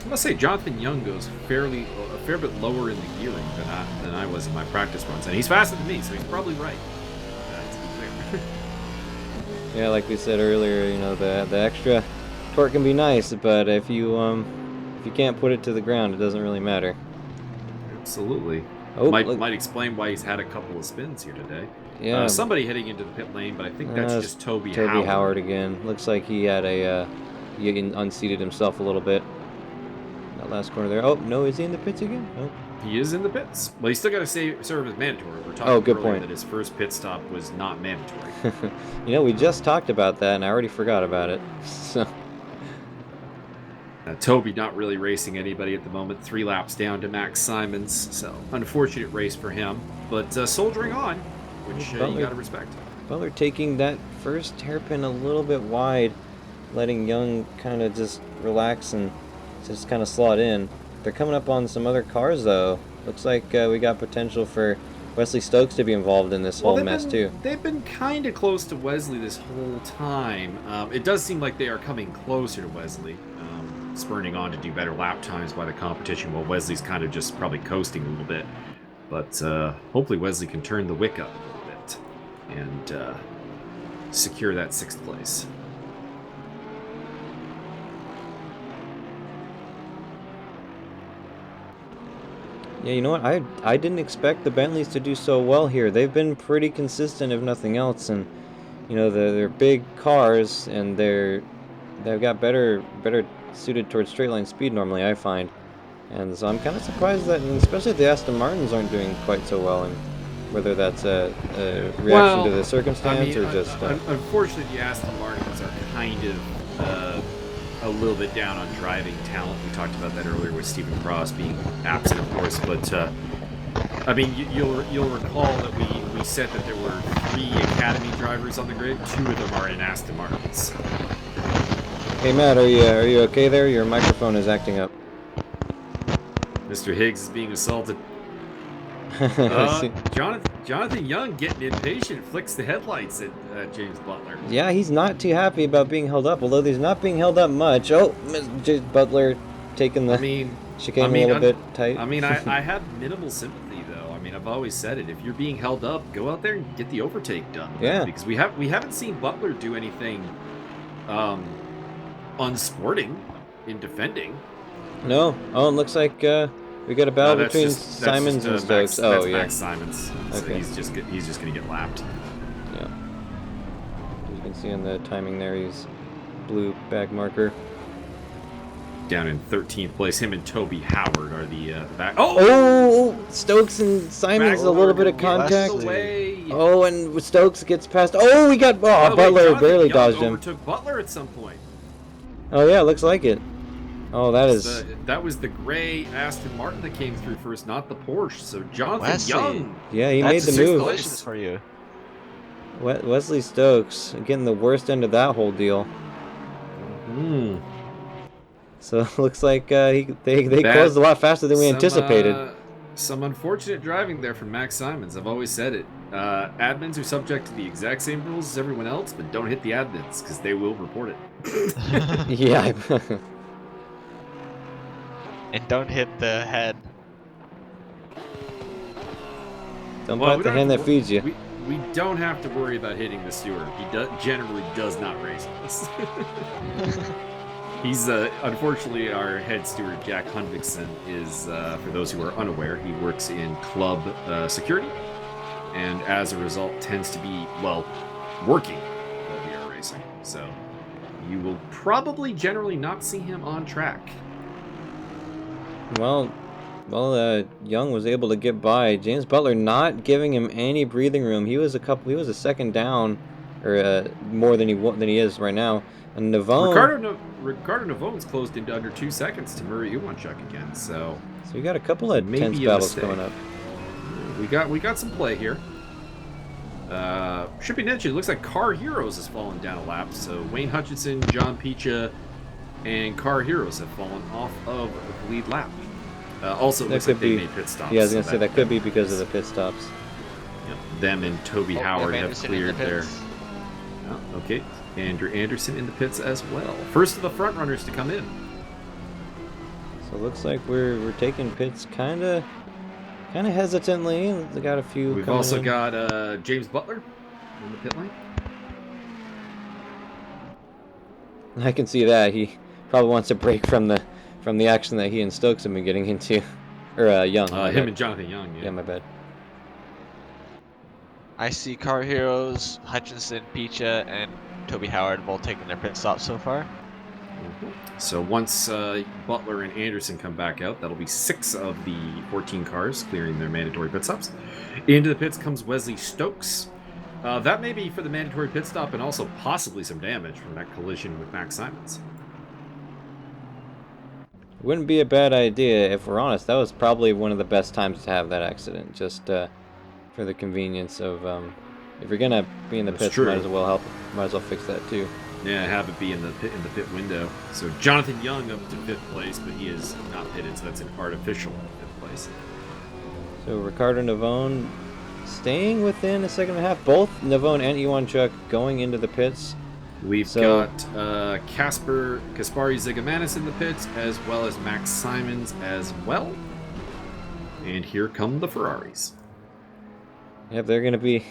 I must say, Jonathan Young goes a fair bit lower in the gearing than I was in my practice runs, and he's faster than me, so he's probably right. Yeah, like we said earlier, the extra torque can be nice, but if you can't put it to the ground, it doesn't really matter. Absolutely. Oh, might explain why he's had a couple of spins here today. Yeah. Somebody heading into the pit lane, but I think that's just Toby Howard again. Looks like he had he unseated himself a little bit. That last corner there. Oh, no, is he in the pits again? Oh. He is in the pits. Well, he's still got to serve as mandatory. We're talking good earlier point. that his first pit stop was not mandatory. We just talked about that, and I already forgot about it. So. Toby not really racing anybody at the moment. 3 laps down to Max Simons. So, unfortunate race for him. But soldiering on, which you got to respect. Butler taking that first hairpin a little bit wide, letting Young kind of just relax and just kind of slot in. They're coming up on some other cars, though. Looks like we got potential for Wesley Stokes to be involved in this whole mess, too. They've been kind of close to Wesley this whole time. It does seem like they are coming closer to Wesley, spurning on to do better lap times by the competition, while Wesley's kind of just probably coasting a little bit. But hopefully Wesley can turn the wick up a little bit and secure that 6th place. Yeah, you know what? I didn't expect the Bentleys to do so well here. They've been pretty consistent, if nothing else, and they're big cars, and they've got better suited towards straight line speed normally, I find. And so I'm kind of surprised that, and especially the Aston Martins aren't doing quite so well, and whether that's a reaction to the circumstance or just. Unfortunately, the Aston Martins are kind of a little bit down on driving talent. We talked about that earlier with Stephen Cross being absent, of course. But you'll recall that we said that there were 3 academy drivers on the grid. 2 of them are in Aston Martins. Hey Matt, are you okay there? Your microphone is acting up. Mr. Higgs is being assaulted. See- Jonathan Young getting impatient, flicks the headlights at James Butler. Yeah, he's not too happy about being held up, although he's not being held up much. Oh, James Butler taking the chicane a little bit tight. I have minimal sympathy though. I mean, I've always said it. If you're being held up, go out there and get the overtake done. Yeah. Because we haven't seen Butler do anything unsporting in defending. No. Oh, it looks like we got a battle between Simons and Stokes. That's yeah. Max Simons. So Okay. he's just gonna get lapped. Yeah. You can see on the timing there, he's blue bag marker. Down in 13th place, him and Toby Howard are the back. Oh, Stokes and Simons a little bit of contact. Away. Oh, and Stokes gets past. Oh, we got. Oh, Butler barely dodged him. Overtook Butler at some point. Oh yeah, looks like it. Oh, That was the gray Aston Martin that came through first, not the Porsche. So Jonathan Wesley. Young. Yeah, he made the move. Congratulations for you. Wesley Stokes getting the worst end of that whole deal. So looks like they closed a lot faster than we anticipated. Some unfortunate driving there from Max Simons. I've always said it. Admins are subject to the exact same rules as everyone else, but don't hit the admins because they will report it. Yeah. And don't hit the head. Don't bite the hand that feeds you. We don't have to worry about hitting the steward. He generally does not race us. He's unfortunately our head steward Jack Hundvigsen is for those who are unaware, he works in club security, and as a result tends to be working while we are racing. So you will probably generally not see him on track. Well, Young was able to get by. James Butler not giving him any breathing room. He was a second down, or more than he is right now. And Navone. Ricardo Navone's closed into under 2 seconds to Murray Uwanchuk again. So we got a couple of tense battles coming up. We got some play here. Should be mentioned. It looks like Car Heroes has fallen down a lap. So Wayne Hutchinson, John Picha, and Car Heroes have fallen off of the lead lap. Also, it looks like they made pit stops. Yeah, I was going to say that could be because of the pit stops. Yep. Them and Toby Howard have cleared their... Oh, okay. Andrew Anderson in the pits as well. First of the front runners to come in. So it looks like we're taking pits kind of hesitantly. We got a few. We've also got James Butler in the pit lane. I can see that he probably wants to break from the action that he and Stokes have been getting into, or Young. Him and Jonathan Young. Yeah, my bad. I see Car Heroes, Hutchinson, Picha, and Toby Howard have all taken their pit stops so far. So once Butler and Anderson come back out, that'll be 6 of the 14 cars clearing their mandatory pit stops. Into the pits comes Wesley Stokes. That may be for the mandatory pit stop and also possibly some damage from that collision with Max Simons. Wouldn't be a bad idea, if we're honest. That was probably one of the best times to have that accident, just for the convenience of if you're gonna be in the pits, might as well fix that too. Yeah, have it be in the pit window. So Jonathan Young up to 5th place, but he is not pitted, so that's an artificial 5th place. So Ricardo Navone staying within a second and a half. Both Navone and Iwanchuk going into the pits. We've got Kaspari Zigamanis in the pits, as well as Max Simons as well. And here come the Ferraris. Yep, they're gonna be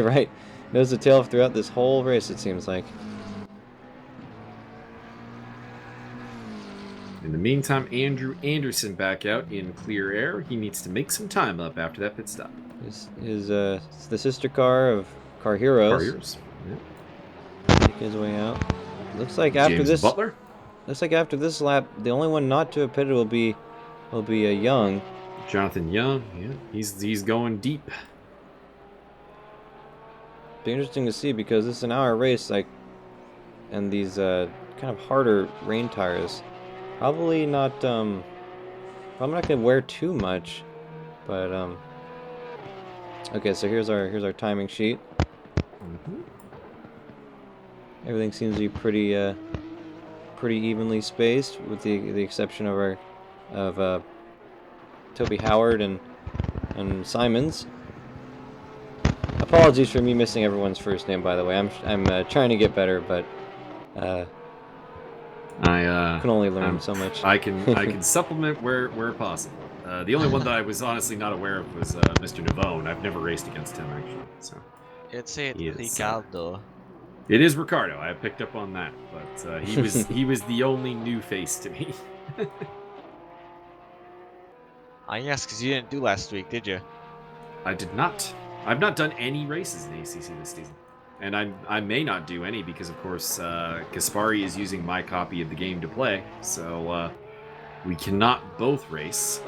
right nose to tail throughout this whole race, it seems like. In the meantime, Andrew Anderson back out in clear air. He needs to make some time up after that pit stop. Is the sister car of Car Heroes. Car Heroes. Make his way out. Looks like after James this Butler. Looks like after this lap, the only one not to have pitted will be a Young. Jonathan Young. Yeah, he's going deep. Be interesting to see because this is an hour race, and these kind of harder rain tires. Probably not gonna wear too much, but okay. So here's our timing sheet. Everything seems to be pretty pretty evenly spaced, with the exception of Toby Howard and Simons. Apologies for me missing everyone's first name, by the way. I'm trying to get better, but I can only learn so much. I can supplement where possible. The only one that I was honestly not aware of was Mr. Navone. I've never raced against him actually, so It's it, he is, Ricardo. it is Ricardo. I picked up on that, but he was the only new face to me. Yes, because you didn't do last week, did you? I did not. I've not done any races in ACC this season, and I may not do any because, of course, Kaspari is using my copy of the game to play, so we cannot both race.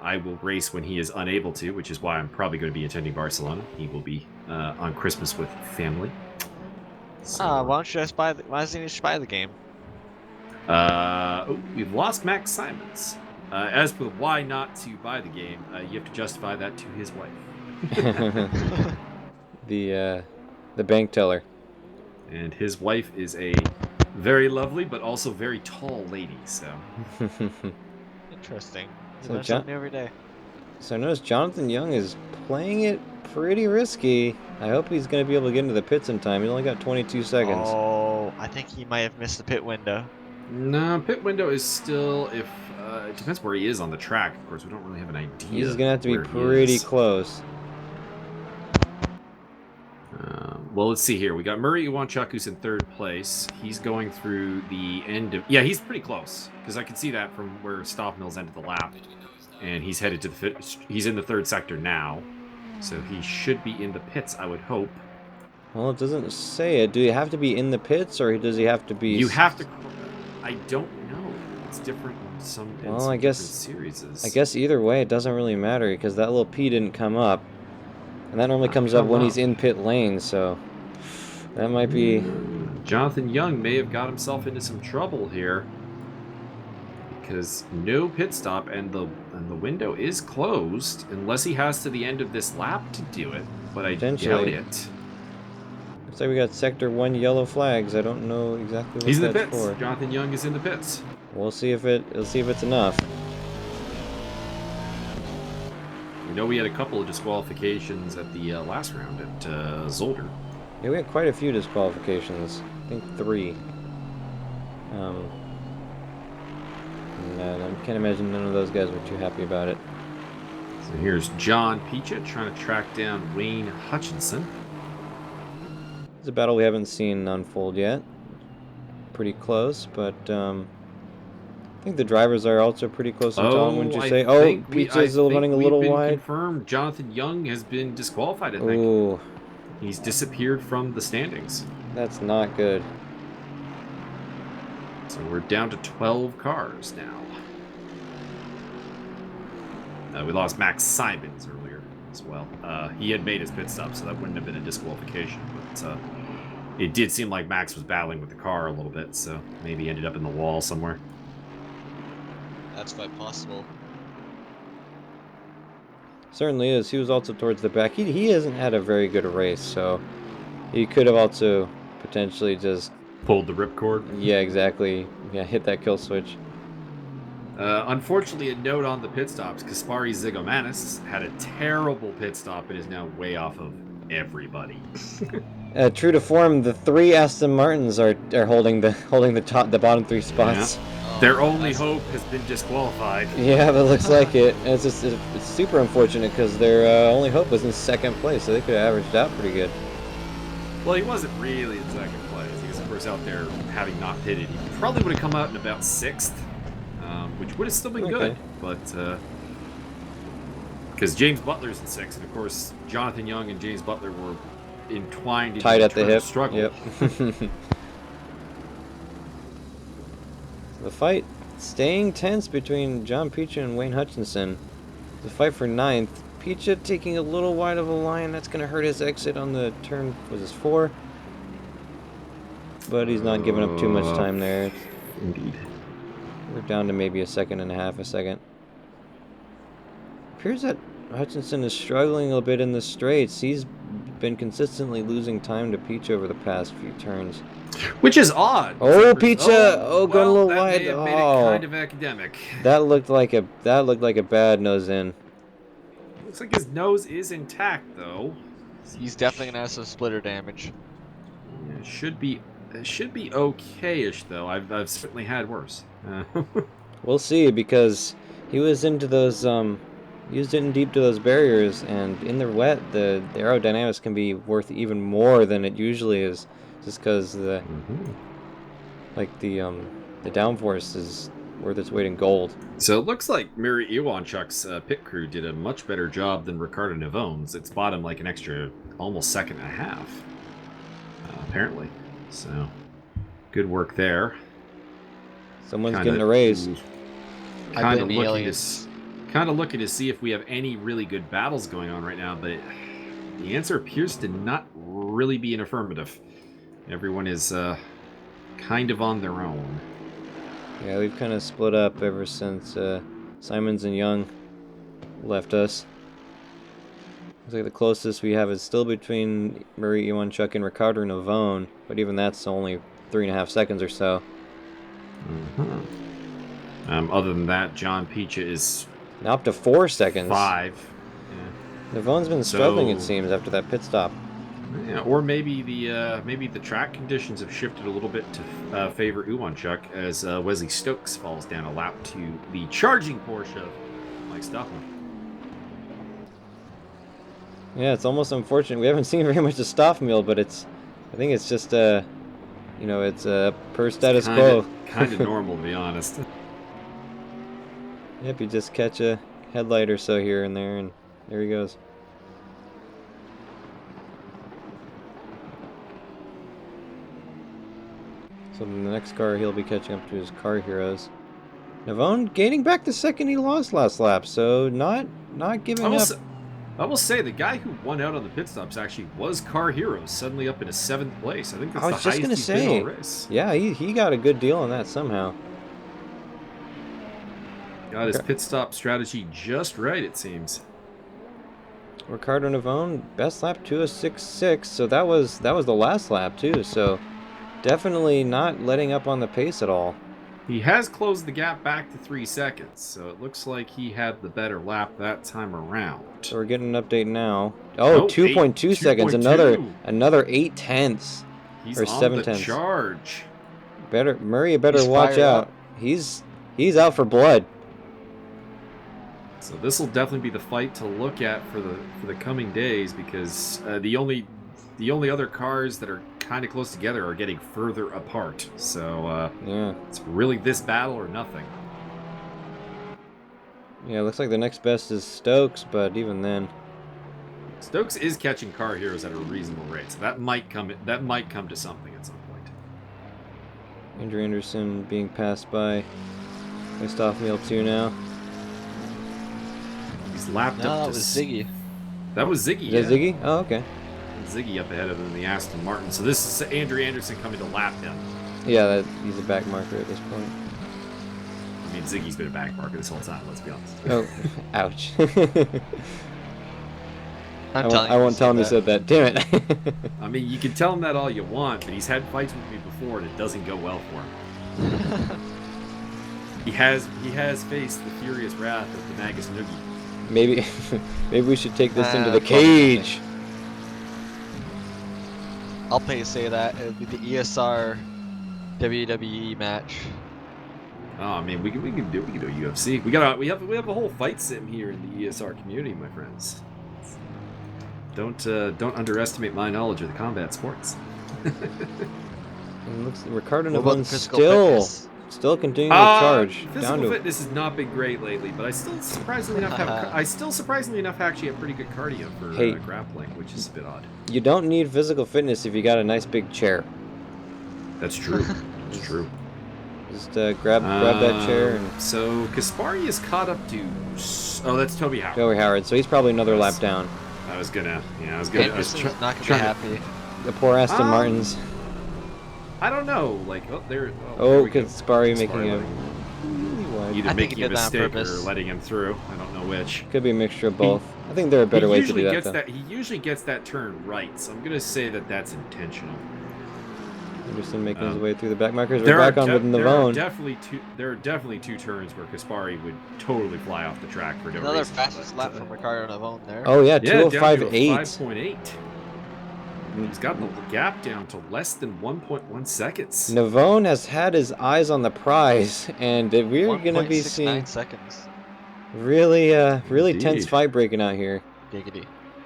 I will race when he is unable to, which is why I'm probably going to be attending Barcelona. He will be on Christmas with family. So, Why don't you just buy why doesn't he just buy the game? We've lost Max Simons. As for why not to buy the game, you have to justify that to his wife. The bank teller. And his wife is a very lovely but also very tall lady, so. Interesting. You So learn something every day. So I noticed Jonathan Young is playing it pretty risky. I hope he's going to be able to get into the pits in time. He only got 22 seconds. Oh, I think he might have missed the pit window. No, pit window is still, if it depends where he is on the track. Of course, we don't really have an idea. He's going to have to be where he pretty is. close. Well, let's see here. We got Murray Iwanchuk, who's in third place. He's going through the end of... Yeah, he's pretty close, because I can see that from where Stoffmill's ended the lap. And he's headed to the... He's in the third sector now, so he should be in the pits, I would hope. Well, it doesn't say it. Do you have to be in the pits, or does he have to be... You have to... I don't know. It's different in some, I guess series. I guess either way, it doesn't really matter, because that little P didn't come up. And that normally comes up when he's in pit lane, so that might be... Jonathan Young may have got himself into some trouble here, because no pit stop, and the window is closed unless he has to the end of this lap to do it. But I doubt it. Looks like we got sector 1 yellow flags. I don't know exactly what he's in the that's pits. for. Jonathan Young is in the pits. We'll see if it's enough. We know we had a couple of disqualifications at the last round at Zolder. Yeah, we had quite a few disqualifications. I think 3. And I can't imagine none of those guys were too happy about it. So here's John Picha trying to track down Wayne Hutchinson. It's a battle we haven't seen unfold yet. Pretty close, but I think the drivers are also pretty close in time, wouldn't you say? Oh, Picha's running a little wide. Confirmed Jonathan Young has been disqualified, I think. Ooh. He's disappeared from the standings. That's not good. So we're down to 12 cars now. We lost Max Simons earlier as well. He had made his pit stop, so that wouldn't have been a disqualification. But it did seem like Max was battling with the car a little bit, so maybe he ended up in the wall somewhere. That's quite possible. Certainly is. He was also towards the back. He hasn't had a very good race, so he could have also potentially just... Pulled the ripcord? Yeah, exactly. Yeah, hit that kill switch. Unfortunately, a note on the pit stops. Kaspari Zigomanis had a terrible pit stop and is now way off of everybody. True to form, the 3 Aston Martins are holding the bottom 3 spots. Yeah. Their only hope has been disqualified. Yeah, that looks like it. And it's super unfortunate because their only hope was in second place, so they could have averaged out pretty good. Well, he wasn't really in second place. He was, of course, out there having not pitted. He probably would have come out in about 6th, which would have still been good. But because James Butler's in 6th, and of course Jonathan Young and James Butler were entwined, tied at the hip. Struggle. Yep. The fight staying tense between John Picha and Wayne Hutchinson. The fight for 9th. Picha taking a little wide of a line. That's going to hurt his exit on the turn, was this 4? But he's not giving up too much time there. Indeed. We're down to maybe a second. Appears that Hutchinson is struggling a little bit in the straights. He's been consistently losing time to Peach over the past few turns. Which is odd. Oh, Peacha! Oh, going a well, little that wide. may have made it Oh, kind of academic. that looked like a bad nose in. Looks like his nose is intact, though. He's definitely gonna have some splitter damage. Yeah, it should be okay-ish, though. I've certainly had worse. We'll see, because he was into those he was getting deep to those barriers, and in the wet, the aerodynamics can be worth even more than it usually is, just because the the downforce is worth its weight in gold. So it looks like Murray Iwanchuk's pit crew did a much better job than Ricardo Navone's. It's bought him like an extra almost second and a half, apparently. So good work there. Someone's getting a raise. Kind of looking to see if we have any really good battles going on right now, but the answer appears to not really be an affirmative. Everyone is kind of on their own. Yeah, we've kind of split up ever since Simons and Young left us. Looks like the closest we have is still between Murray Iwanchuk and Ricardo Navone, but even that's only 3.5 seconds or so. Other than that, John Picha is Now up to 4 seconds. 5. Yeah. Navone's been struggling, it seems, after that pit stop. Yeah, or maybe the track conditions have shifted a little bit to favor Iwanchuk as Wesley Stokes falls down a lap to the charging Porsche of Mike Stockman. Yeah, it's almost unfortunate. We haven't seen very much of Stoffmeal, but I think it's just per status quo. Kind of normal, to be honest. Yep, you just catch a headlight or so here and there, and there he goes. So in the next car, he'll be catching up to his car heroes. Navone gaining back the second he lost last lap, so not giving up. I will say the guy who won out on the pit stops actually was Car Heroes, suddenly up in a 7th place. I think that's the highest he's been all race. Yeah, he got a good deal on that somehow. Got his pit stop strategy just right, it seems. Ricardo Navone, best lap 2:06.6, so that was the last lap too. So definitely not letting up on the pace at all. He has closed the gap back to 3 seconds, so it looks like he had the better lap that time around. So we're getting an update now. Oh, 2.2 seconds, another 8 tenths. He's or on 7 the tenths. charge. Murray better watch out. He's out for blood. So this will definitely be the fight to look at for the coming days, because the only other cars that are kind of close together are getting further apart. So yeah, it's really this battle or nothing. Yeah, it looks like the next best is Stokes, but even then, Stokes is catching Car Heroes at a reasonable rate, so that might come to something at some point. Andrew Anderson being passed by Stoffmeal 2 now. He's lapped up to... that was Ziggy. That was Ziggy, Is that Ziggy? Oh, okay. Ziggy up ahead of him in the Aston Martin. So this is Andrew Anderson coming to lap him. Yeah, he's a back marker at this point. I mean, Ziggy's been a back marker this whole time, let's be honest. Oh, ouch. I won't tell him you said that. Damn it. I mean, you can tell him that all you want, but he's had fights with me before and it doesn't go well for him. He has faced the furious wrath of the Magus Noogie. Maybe we should take this into the cage. I'll pay to say that it would be the ESR WWE match. Oh, I mean, we can do UFC. We have a whole fight sim here in the ESR community, my friends. Don't underestimate my knowledge of the combat sports. And looks Ricardo What about the Navone's physical still fitness? continuing to charge. Physical fitness has not been great lately, but I still surprisingly enough actually have pretty good cardio for grappling, which is a bit odd. You don't need physical fitness if you got a nice big chair. That's true. That's true. Just grab that chair. And So Kaspari is caught up to. Oh, that's Toby Howard. Joey Howard. So he's probably another lap down. I was gonna. Anderson's not gonna be happy. The poor Aston Martins. I don't know. Like, there. Oh, Kaspari making a either I think making he a did that on mistake or purpose. letting him through. I don't know which. could be a mixture of both. I think there are better ways to do that, gets though. that. He usually gets that turn right, so I'm gonna say that that's intentional. Anderson making his way through the back markers. We're There back on with Navone. There are definitely two turns where Kaspari would totally fly off the track for no Another reason. fastest lap from Ricardo Navone there. Oh yeah, Yeah, down to 205.8. 5.8. He's got the gap down to less than 1.1 seconds. Navone has had his eyes on the prize, and we're gonna be seeing 1.69 seconds. really tense Indeed. fight breaking out here. Giggity.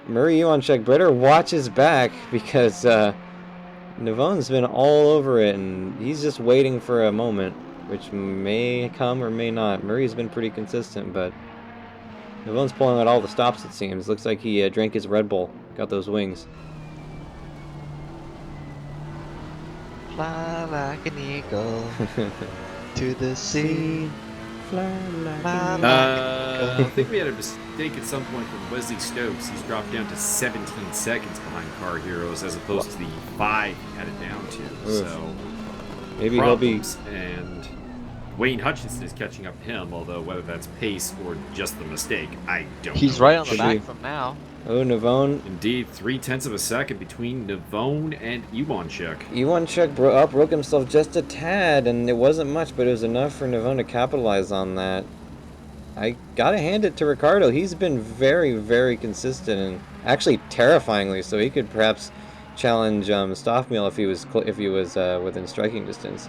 Murray Iwanchuk better watch his back because Navone's been all over it, and he's just waiting for a moment, which may come or may not. Murray's been pretty consistent, but Navone's pulling out all the stops, it seems. Looks like he drank his Red Bull, got those wings. Fly like an eagle to the sea. Fly like I think we had a mistake at some point from Wesley Stokes. He's dropped down to 17 seconds behind Car Heroes as opposed to the 5 he had it down to. Oof. So Maybe he'll be. And Wayne Hutchinson is catching up to him, although whether that's pace or just the mistake, I don't know. He's right on the Should back we- from now. Oh, Navone. Indeed, 0.3 of a second between Navone and Iwanchuk. Iwanchuk broke himself just a tad, and it wasn't much, but it was enough for Navone to capitalize on that. I gotta hand it to Ricardo. He's been very, very consistent, and actually terrifyingly so. He could perhaps challenge Stoffmeal if he was within striking distance.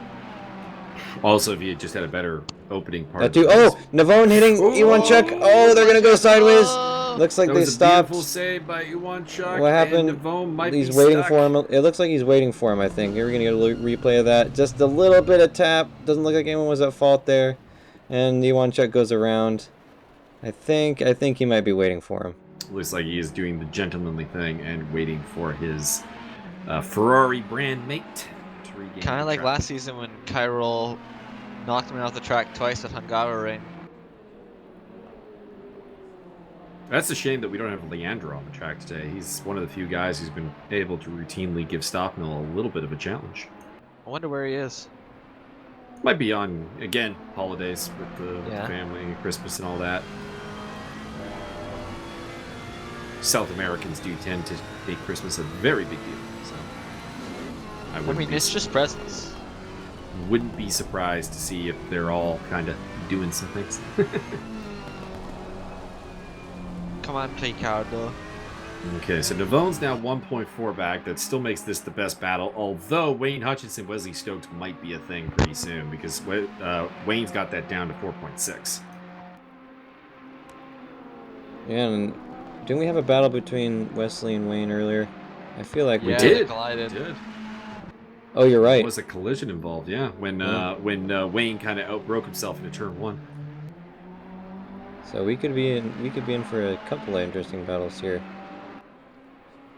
Also, if he had just had a better opening part. That too. Oh, Navone hitting Iwanchuk. Oh, they're gonna go sideways. Looks like That they was a stopped. beautiful save by Iwanchuk. What happened? And Navone might He's be waiting stuck. for him. It looks like he's waiting for him, I think. Here we're going to get a replay of that. Just a little bit of tap. Doesn't look like anyone was at fault there. And Iwanchuk goes around. I think he might be waiting for him. Looks like he is doing the gentlemanly thing and waiting for his Ferrari brand mate to regain Kind the of like track. last season when Kyrol knocked him off the track twice at Hungaroring. That's a shame that we don't have Leandro on the track today. He's one of the few guys who's been able to routinely give Stockmill a little bit of a challenge. I wonder where he is. Might be on, again, holidays with the Yeah. family and Christmas and all that. South Americans do tend to make Christmas a very big deal. So I mean, it's just presents. wouldn't be surprised to see if they're all kind of doing some things. Come on, Ricardo. Okay, so Navone's now 1.4 back. That still makes this the best battle, although Wayne Hutchinson, Wesley Stokes might be a thing pretty soon because Wayne's got that down to 4.6. Yeah, and didn't we have a battle between Wesley and Wayne earlier? I feel like we Yeah, did. they collided. We did. Oh, you're There right. was a collision involved, yeah, when Wayne kind of outbroke himself into turn 1. So we could be in for a couple of interesting battles here.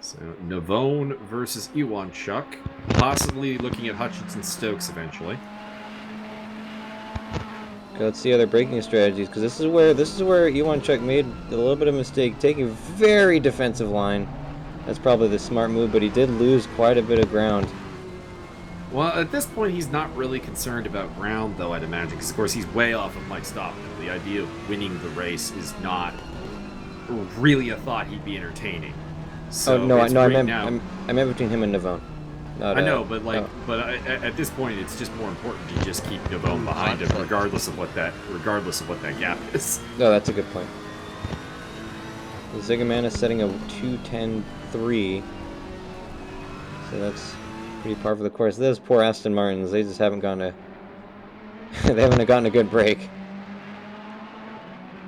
So Navone versus Iwanchuk, possibly looking at Hutchinson Stokes eventually. Okay, let's see other braking strategies, because this is where Iwanchuk made a little bit of mistake, taking a very defensive line. That's probably the smart move, but he did lose quite a bit of ground. Well, at this point, he's not really concerned about ground, though, I'd imagine, because, of course, he's way off of Mike Stockton. The idea of winning the race is not really a thought he'd be entertaining. So oh no, it's I great meant now. I meant between him and Navone. Not, I know, but oh. at this point, it's just more important to just keep Navone behind him, regardless of what that gap is. No, that's a good point. The Zigaman is setting a 2:10.3, so that's pretty par for the course. Those poor Aston Martins, they just haven't gotten a good break.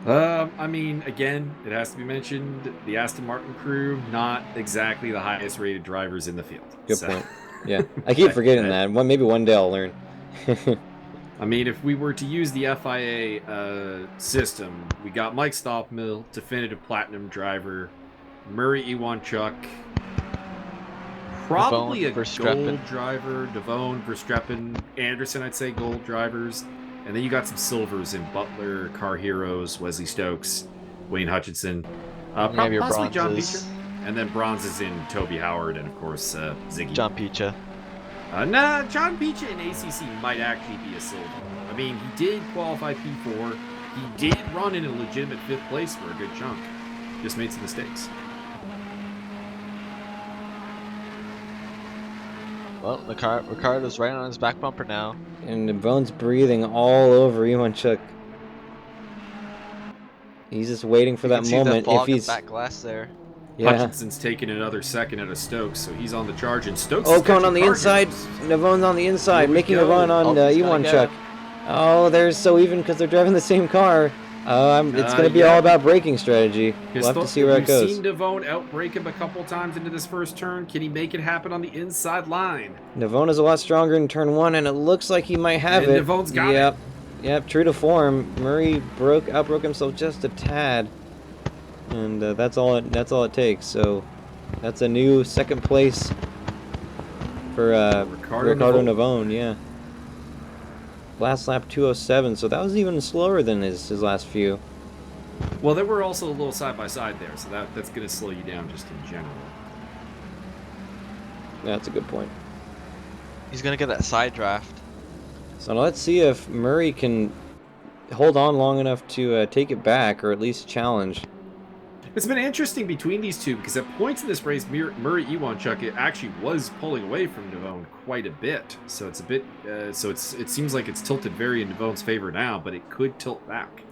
I mean, again, it has to be mentioned, the Aston Martin crew, not exactly the highest rated drivers in the field. Good So- point. Yeah, I keep forgetting that. Maybe one day I'll learn. I mean, if we were to use the FIA system, we got Mike Stoppmill, definitive platinum driver, Murray Iwanchuk, probably Devone, a Verstappen. gold driver, Devone, Verstappen, Anderson, I'd say gold drivers, and then you got some silvers in Butler, Car Heroes, Wesley Stokes, Wayne Hutchinson, You have your possibly John bronzes. Beecher, and then bronzes in Toby Howard and of course Ziggy. John Picha. Nah, John Peach in ACC might actually be a silver. I mean, he did qualify P4. He did run in a legitimate 5th place for a good chunk. Just made some mistakes. Well, Ricardo's right on his back bumper now. And Navone's breathing all over Iwanchuk. He's just waiting for You that can see the moment. If fog in the he's back glass there. yeah. Hutchinson's taking another second out of Stokes, so he's on the charge, and Stokes Oh, is coming on the catching inside. car Navone's on the inside, Here we making a go. run on Oh, he's gonna get Iwanchuk. him. Oh, they're so even because they're driving the same car. It's going to be yeah. all about braking strategy. We'll have to see where it goes. We've seen Navone outbrake him a couple times into this first turn. Can he make it happen on the inside line? Navone is a lot stronger in turn 1, and it looks like he might have And it. Navone's got it. Yep, true to form. Murray outbroke himself just a tad, and that's all it takes. So that's a new second place for Ricardo Navone. Yeah. Last lap 2:07, so that was even slower than his last few. Well, they were also a little side by side there, so that's going to slow you down just in general. Yeah, that's a good point. He's gonna get that side draft. So now let's see if Murray can hold on long enough to take it back, or at least challenge. It's been interesting between these two because at points in this race, Murray Iwanchuk actually was pulling away from Navone quite a bit. So it's a bit, it seems like it's tilted very in Navone's favor now, but it could tilt back.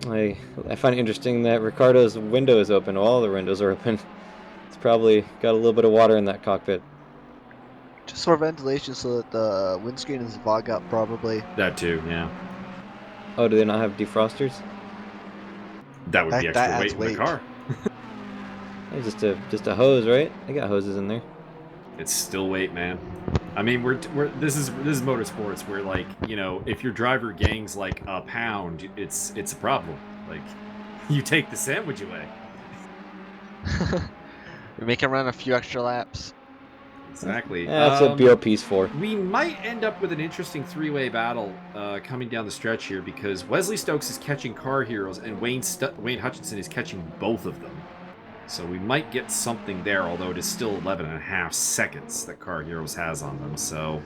I find it interesting that Ricardo's window is open. All the windows are open. It's probably got a little bit of water in that cockpit. Just for ventilation so that the windscreen is fog up, probably. That too, yeah. Oh, do they not have defrosters? That would be extra adds weight in the car. It's just a hose, right? They got hoses in there. It's still weight, man. I mean, this is motorsports where, like, you know, if your driver gangs like a pound, it's a problem. Like, you take the sandwich away. We make him run a few extra laps. Exactly. Yeah, that's what BOP's for. We might end up with an interesting three-way battle coming down the stretch here because Wesley Stokes is catching Car Heroes and Wayne Hutchinson is catching both of them. So we might get something there, although it is still 11.5 seconds that Car Heroes has on them. So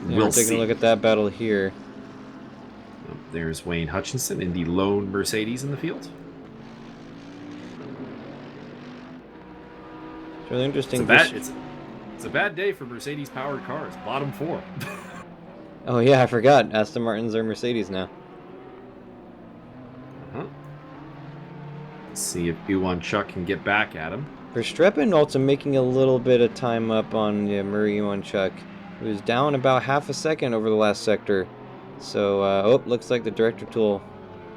Yeah, we'll we're taking see. a look at that battle here. There's Wayne Hutchinson in the lone Mercedes in the field. It's really interesting. It's a bad day for Mercedes-powered cars. Bottom 4. Oh yeah, I forgot. Aston Martins are Mercedes now. Let's see if Iwanchuk can get back at him. Verstappen also making a little bit of time up on Murray Iwanchuk. He was down about half a second over the last sector. So, looks like the director tool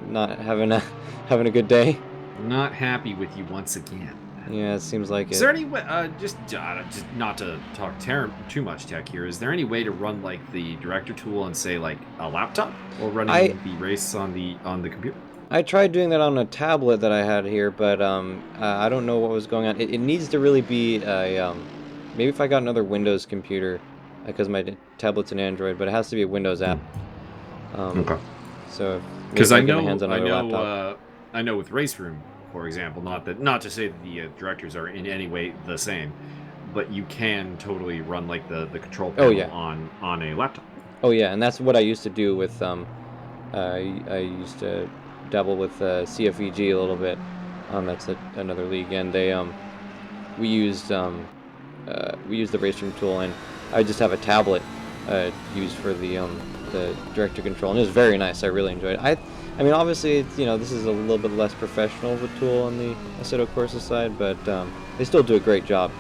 not having a good day. Not happy with you once again. Yeah, it seems like Is it. there any way, just not to talk too much tech here, is there any way to run like the director tool on, say, like a laptop, or running the race on the computer? I tried doing that on a tablet that I had here, but I don't know what was going on. It needs to really be a maybe if I got another Windows computer, because my tablet's an Android, but it has to be a Windows app. Okay. So Because I know with Race Room, for example, not to say that the directors are in any way the same, but you can totally run like the control panel on a laptop. Oh yeah, and that's what I used to do with I used to dabble with CFEG a little bit. That's another league, and they we used the Racing tool, and I just have a tablet used for the director control, and it was very nice. I really enjoyed it. I mean, obviously, it's, this is a little bit less professional of a tool on the Assetto Corsa side, but they still do a great job,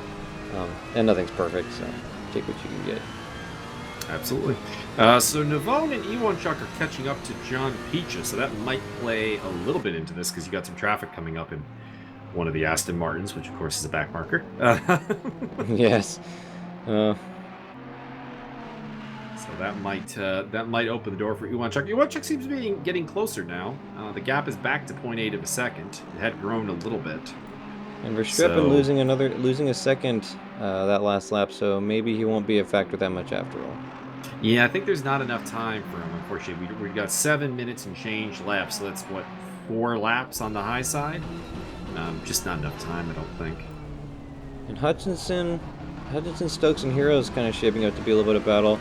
and nothing's perfect, so take what you can get. Absolutely. So Navone and Iwanchuk are catching up to John Peaches, so that might play a little bit into this because you got some traffic coming up in one of the Aston Martins, which of course is a back marker. Yes. So that might open the door for Iwanchuk. Iwanchuk seems to be getting closer now. The gap is back to 0.8 of a second. It had grown a little bit. And Verstappen losing a second that last lap, so maybe he won't be a factor that much after all. Yeah, I think there's not enough time for him, unfortunately. We've got 7 minutes and change left, so that's, 4 laps on the high side? Just not enough time, I don't think. And Hutchinson, Stokes, and Heroes kind of shaping up to be a little bit of battle.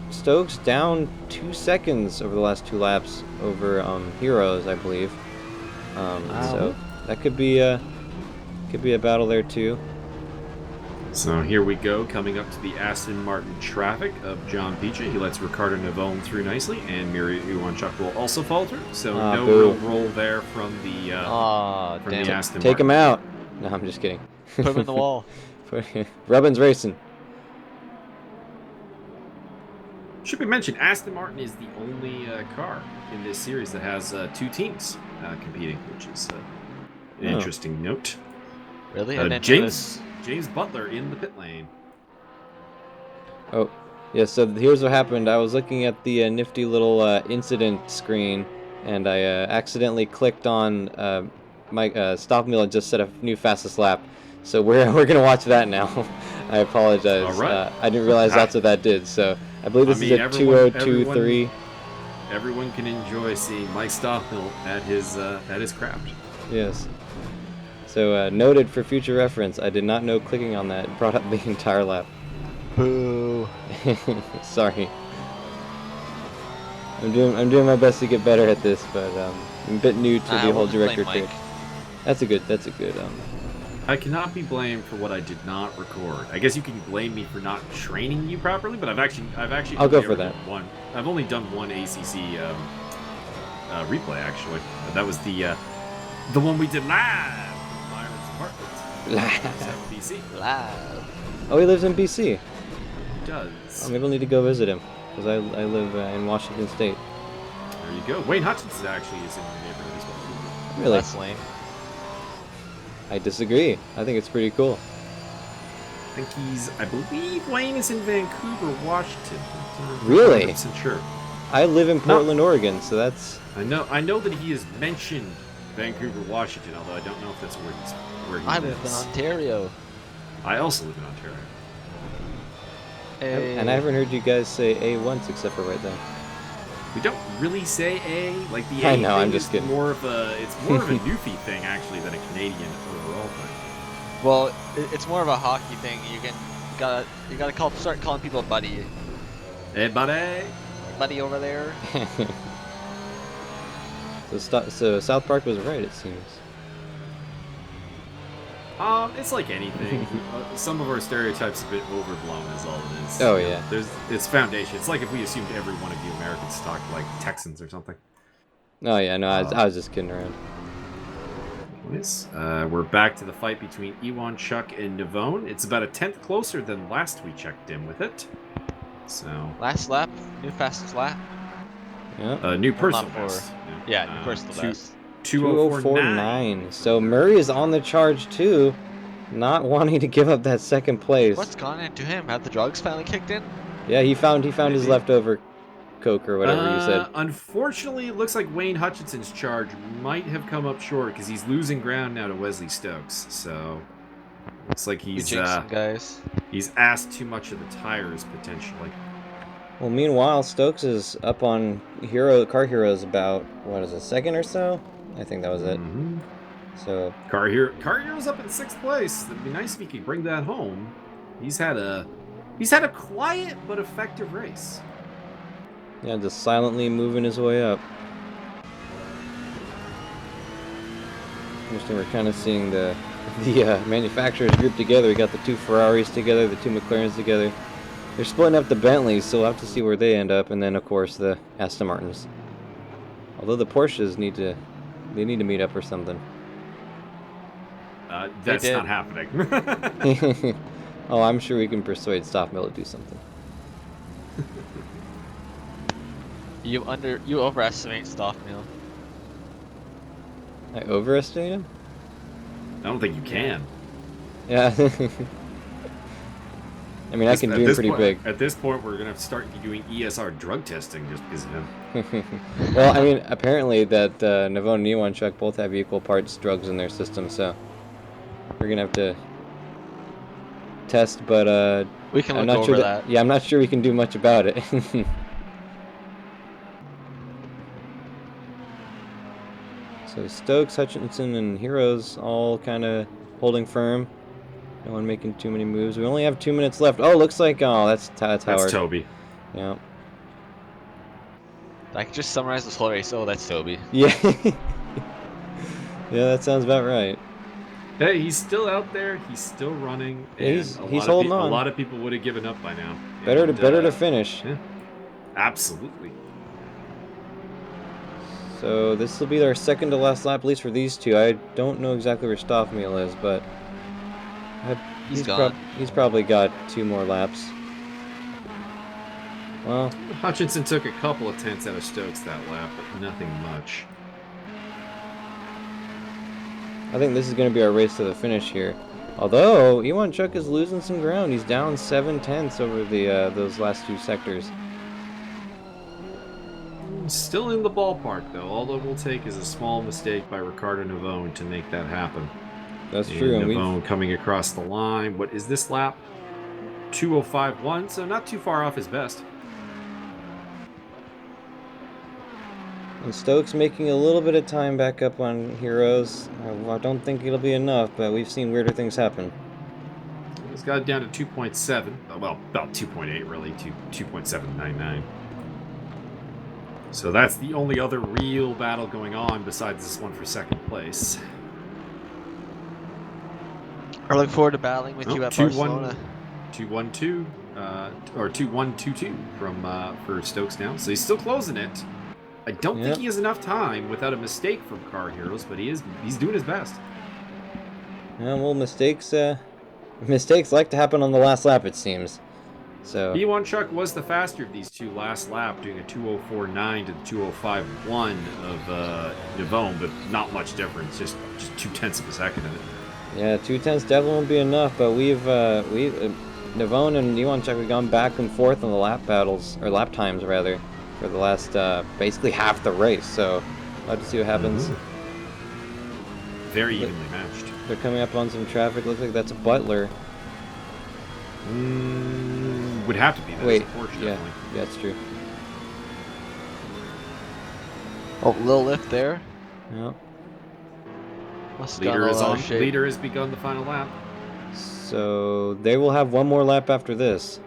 Stokes down 2 seconds over the last 2 laps over Heroes, I believe. So that could be a battle there too. So here we go, coming up to the Aston Martin traffic of John Picha. He lets Ricardo Navone through nicely, and Miri Iwanchuk will also fall through. So no boo. real roll there from the damn. Aston Take Martin. him out. No, I'm just kidding. Put him in the wall. Rubbin's racing. Should be mentioned, Aston Martin is the only car in this series that has 2 teams competing, which is an interesting note. Really? I didn't James Butler in the pit lane. Oh, yeah, so here's what happened. I was looking at the nifty little incident screen, and I accidentally clicked on my stop mill and just set a new fastest lap. So we're going to watch that now. I apologize. All right. I didn't realize that's what that did. So I believe this is a 2023. Everyone can enjoy seeing Mike Stoffmill at his craft. Yes. So noted for future reference. I did not know clicking on that brought up the entire lap. Boo. Sorry. I'm doing my best to get better at this, but I'm a bit new to the whole director kit. That's a good. I cannot be blamed for what I did not record. I guess you can blame me for not training you properly, but I've actually. I'll go for that. I've only done one ACC replay actually. That was the one we did live from Byron's apartment. BC. Live. Oh, he lives in BC. He does. Oh, maybe I'll need to go visit him because I live in Washington State. There you go. Wayne Hutchinson actually is in the neighborhood as well. Really? That's lame. I disagree. I think it's pretty cool. I believe Wayne is in Vancouver, Washington. Really? I'm not sure. I live in Portland, Oregon, so that's. I know that he has mentioned Vancouver, Washington, although I don't know if that's where he I lives. live in Ontario. I also live in Ontario. And I haven't heard you guys say A once except for right then. We don't really say A. Like the A I know, thing I'm just is kidding. more of a Newfie thing actually than a Canadian overall thing. Well, it's more of a hockey thing. You gotta start calling people buddy. Hey, buddy. Buddy over there. So South Park was right, it seems. It's like anything. Some of our stereotypes a bit overblown is all it is. Oh yeah. It's foundation. It's like if we assumed every one of you Americans talked like Texans or something. Oh yeah, no, I was just kidding around. Anyways, we're back to the fight between Iwanchuk and Navone. It's about a 10th closer than last we checked in with it. So Last lap, new fastest lap. Yeah. new personal not for- best. Yeah, new personal best. 2049. So Murray is on the charge too, not wanting to give up that second place. What's gone into him? Have the drugs finally kicked in? Yeah, he found his leftover Coke or whatever you said. Unfortunately, it looks like Wayne Hutchinson's charge might have come up short because he's losing ground now to Wesley Stokes. So looks like he's guys. he's asked too much of the tires potentially. Well, meanwhile, Stokes is up on Car Heroes about a second or so. I think that was it. Mm-hmm. So Car Hero's up in 6th place. It'd be nice if he could bring that home. He's had a quiet but effective race. yeah, just silently moving his way up. Interesting, we're kind of seeing the manufacturers group together. We got the 2 Ferraris together, the 2 McLarens together. They're splitting up the Bentleys, so we'll have to see where they end up, and then of course the Aston Martins. Although the Porsches need to meet up or something. That's not happening. Oh, I'm sure we can persuade Stoffmill to do something. You overestimate Stoffmill. I overestimate him? I don't think you can. Yeah. I mean, I can dream pretty big. At this point, we're going to start doing ESR drug testing just because of him. Well, I mean, apparently that Navone and Iwanchuk both have equal parts drugs in their system, so we're going to have to test, but We can I'm look not sure over that. Yeah, I'm not sure we can do much about it. So Stokes, Hutchinson, and Heroes all kind of holding firm. No one making too many moves. We only have 2 minutes left. Oh, looks like that's Howard. That's Toby. Yeah. I could just summarize this whole race. Oh, that's Toby. Yeah. Yeah, that sounds about right. Hey, he's still out there. He's still running, Yeah, and he's holding a on. lot of people would have given up by now. Better And, to finish. Yeah, absolutely. So this will be our second to last lap, at least for these two. I don't know exactly where Stoffmeal is, but He's gone. he's probably got 2 more laps. Well, Hutchinson took a couple of tenths out of Stokes that lap, but nothing much. I think this is going to be our race to the finish here. Although Iwanchuk is losing some ground. He's down 7 tenths over the those last 2 sectors. Still in the ballpark, though. All it will take is a small mistake by Ricardo Navone to make that happen. That's true. And Navone coming across the line. What is this lap? 2:05.1, so not too far off his best. And Stokes making a little bit of time back up on Heroes. I don't think it'll be enough, but we've seen weirder things happen. He's got it down to 2.7. Well, about 2.8 really, 2.799. So that's the only other real battle going on besides this one for second place. I look forward to battling with you at Barcelona. 2-1-2, or 2-1-2-2 for Stokes now. So he's still closing it. I don't think he has enough time without a mistake from Car Heroes, but he's doing his best. Yeah, well, mistakes like to happen on the last lap, it seems. So Iwanchuk was the faster of these two last lap, doing a 2:04.9 to the 2:05.1 of Navone, but not much difference, just 0.2 of a second in it. yeah, 2 tenths definitely won't be enough, but we've Navone and Iwanchuk have gone back and forth on the lap battles, or lap times rather, for the last basically half the race. So glad to see what happens. Very evenly matched. They're coming up on some traffic. Looks like that's a Butler. Would have to be. That Wait, is a Porsche, yeah, definitely. that's true. Oh, little lift there. Yeah. Must have gotten a lot of shape. Leader has begun the final lap. So they will have 1 more lap after this.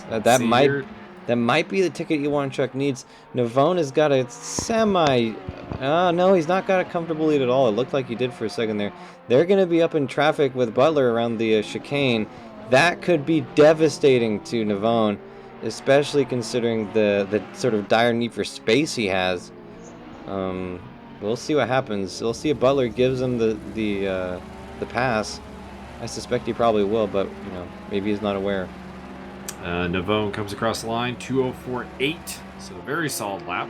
That might be the ticket Iwanchuk needs. Navone has got a semi. No, he's not got a comfortable lead at all. It looked like he did for a second there. They're going to be up in traffic with Butler around the chicane. That could be devastating to Navone, especially considering the sort of dire need for space he has. We'll see what happens. We'll see if Butler gives him the pass. I suspect he probably will, but you know, maybe he's not aware. Navone comes across the line, 2:04.8, so a very solid lap.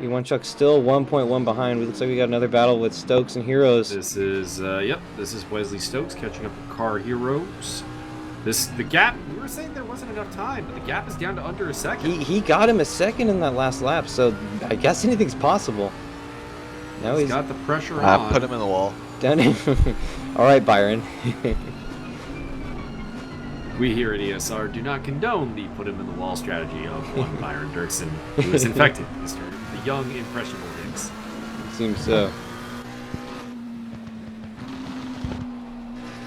Iwanchuk still 1.1 behind. Looks like we got another battle with Stokes and Heroes. This is Wesley Stokes catching up with Car Heroes. The gap, we were saying there wasn't enough time, but the gap is down to under a second. He got him a second in that last lap, so I guess anything's possible. Now he's got the pressure on. Put him in the wall. All right, Byron. We here at ESR do not condone the put him in the wall strategy of one Byron Dirksen, who is infected, the young, impressionable Hicks. Seems so.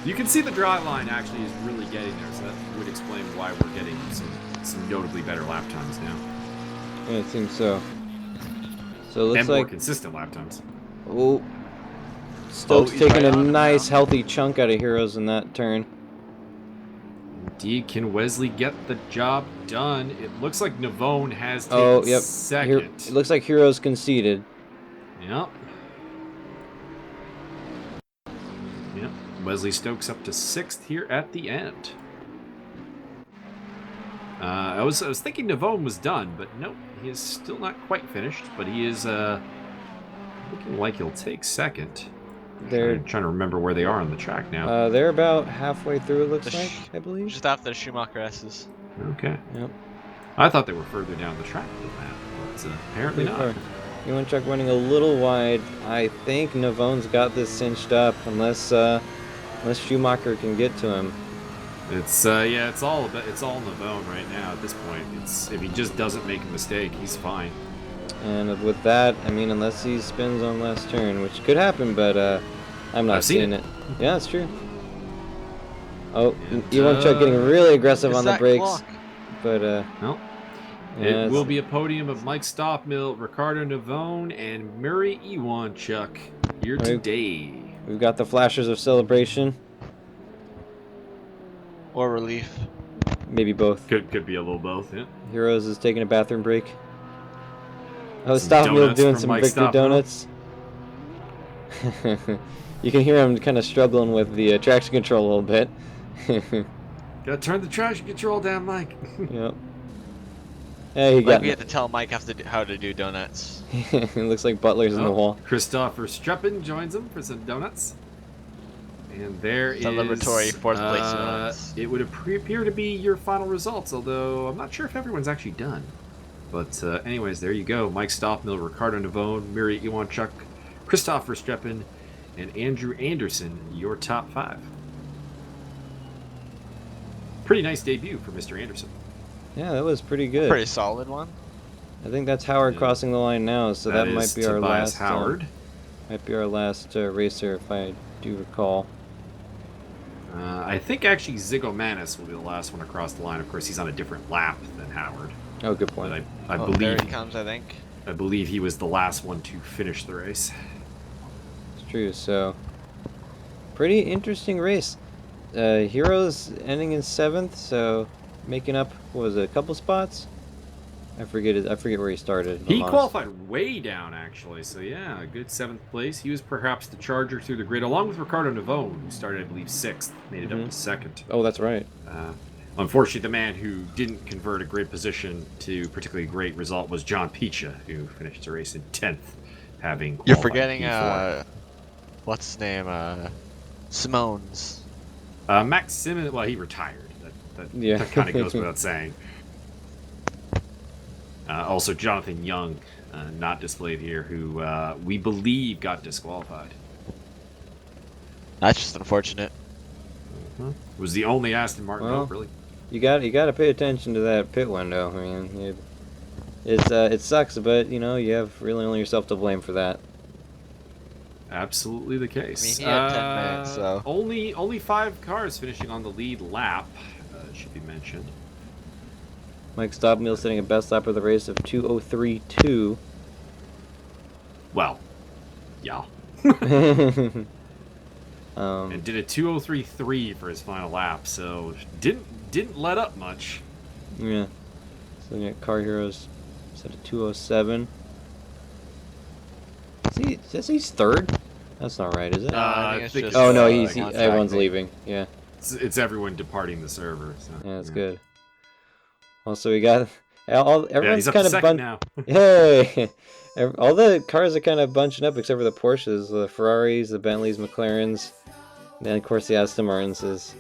You can see the dry line actually is really getting there, so that would explain why we're getting some notably better lap times now. Yeah, it seems so. So it looks and like more consistent lap times. Oh, Stokes taking a nice, healthy chunk out of Heroes in that turn. Indeed, can Wesley get the job done? It looks like Navone has taken second. It looks like Heroes conceded. Yep. Wesley Stokes up to 6th here at the end. I was thinking Navone was done, but nope, he is still not quite finished. But he is looking like he'll take second. I'm trying to remember where they are on the track now. They're about halfway through, it looks like, I believe. Just after the Schumacher S's. Okay. Yep. I thought they were further down the track than that, but apparently not. Iwanchuk running a little wide. I think Navone's got this cinched up, unless Schumacher can get to him. It's it's all Navone right now at this point. If he just doesn't make a mistake, he's fine. And with that, I mean, unless he spins on last turn, which could happen, but I'm not seeing it. Yeah, it's true. Oh, And, Iwanchuk getting really aggressive It's on the that brakes, clock. but Well, yeah, it will be a podium of Mike Stockmill, Ricardo Navone, and Murray Iwanchuk here Right. today. we've got the flashes of celebration. Or relief. Maybe both. Could be a little both, yeah. Heroes is taking a bathroom break. Oh, Some Stockmill donuts doing from some Mike victory Stockmill. donuts. You can hear him kind of struggling with the traction control a little bit. Gotta turn the traction control down, Mike. Yep. Yeah, he Like got we it. had to tell Mike how to do donuts. It looks like Butler's in the wall. Christopher Streppen joins him for some donuts. And there Celebratory is... fourth place donuts. It would appear to be your final results, although I'm not sure if everyone's actually done. But anyways, there you go. Mike Stockmill, Ricardo Navone, Miri Iwanchuk, Christopher Streppen, and Andrew Anderson, your top 5. Pretty nice debut for Mr. Anderson. Yeah, that was pretty good. Pretty solid one. I think that's Howard Yeah. crossing the line now, so that might is be our Tobias last. Howard. Might be our last racer, if I do recall. I think actually Zigomanis will be the last one across the line. Of course, he's on a different lap than Howard. Oh, good But point. I Oh, there believe he comes, I think. I believe he was the last one to finish the race. It's true. So, pretty interesting race. Heroes ending in 7th, so making up, what was it, a couple spots? I forget where he started. if He I'm honest. qualified way down, actually. So yeah, a good 7th place. He was perhaps the charger through the grid, along with Ricardo Navone, who started, I believe, 6th, made it up to 2nd. Oh, that's right. Unfortunately, the man who didn't convert a grid position to particularly great result was John Picha, who finished the race in 10th, having You're qualified forgetting P4. what's his name? Simone's. Max Simmons. Well, he retired. Yeah. That kind of goes without saying. Also, Jonathan Young, not displayed here, who we believe got disqualified. That's just unfortunate. Was the only Aston Martin. Well, Oh, really? You got to pay attention to that pit window. I mean, it sucks, but you know you have really only yourself to blame for that. Absolutely the case. I mean, he had 10 minutes, so. Only 5 cars finishing on the lead lap, should be mentioned. Mike Stockmill setting a best lap of the race of 2:03.2. Well, yeah. Um, And did a 2:03.3 for his final lap, so didn't let up much. yeah. So you got Car Heroes set at 2:07. Says he's 3rd? That's not right, is it? I think it's just, Oh no, contract everyone's thing. leaving. Yeah, It's everyone departing the server. So, yeah, that's good. Also, we got Yeah, everyone's he's up to kind of 2nd now. Hey, all the cars are kind of bunching up except for the Porsches, the Ferraris, the Bentleys, McLarens, and then of course the Aston Martins is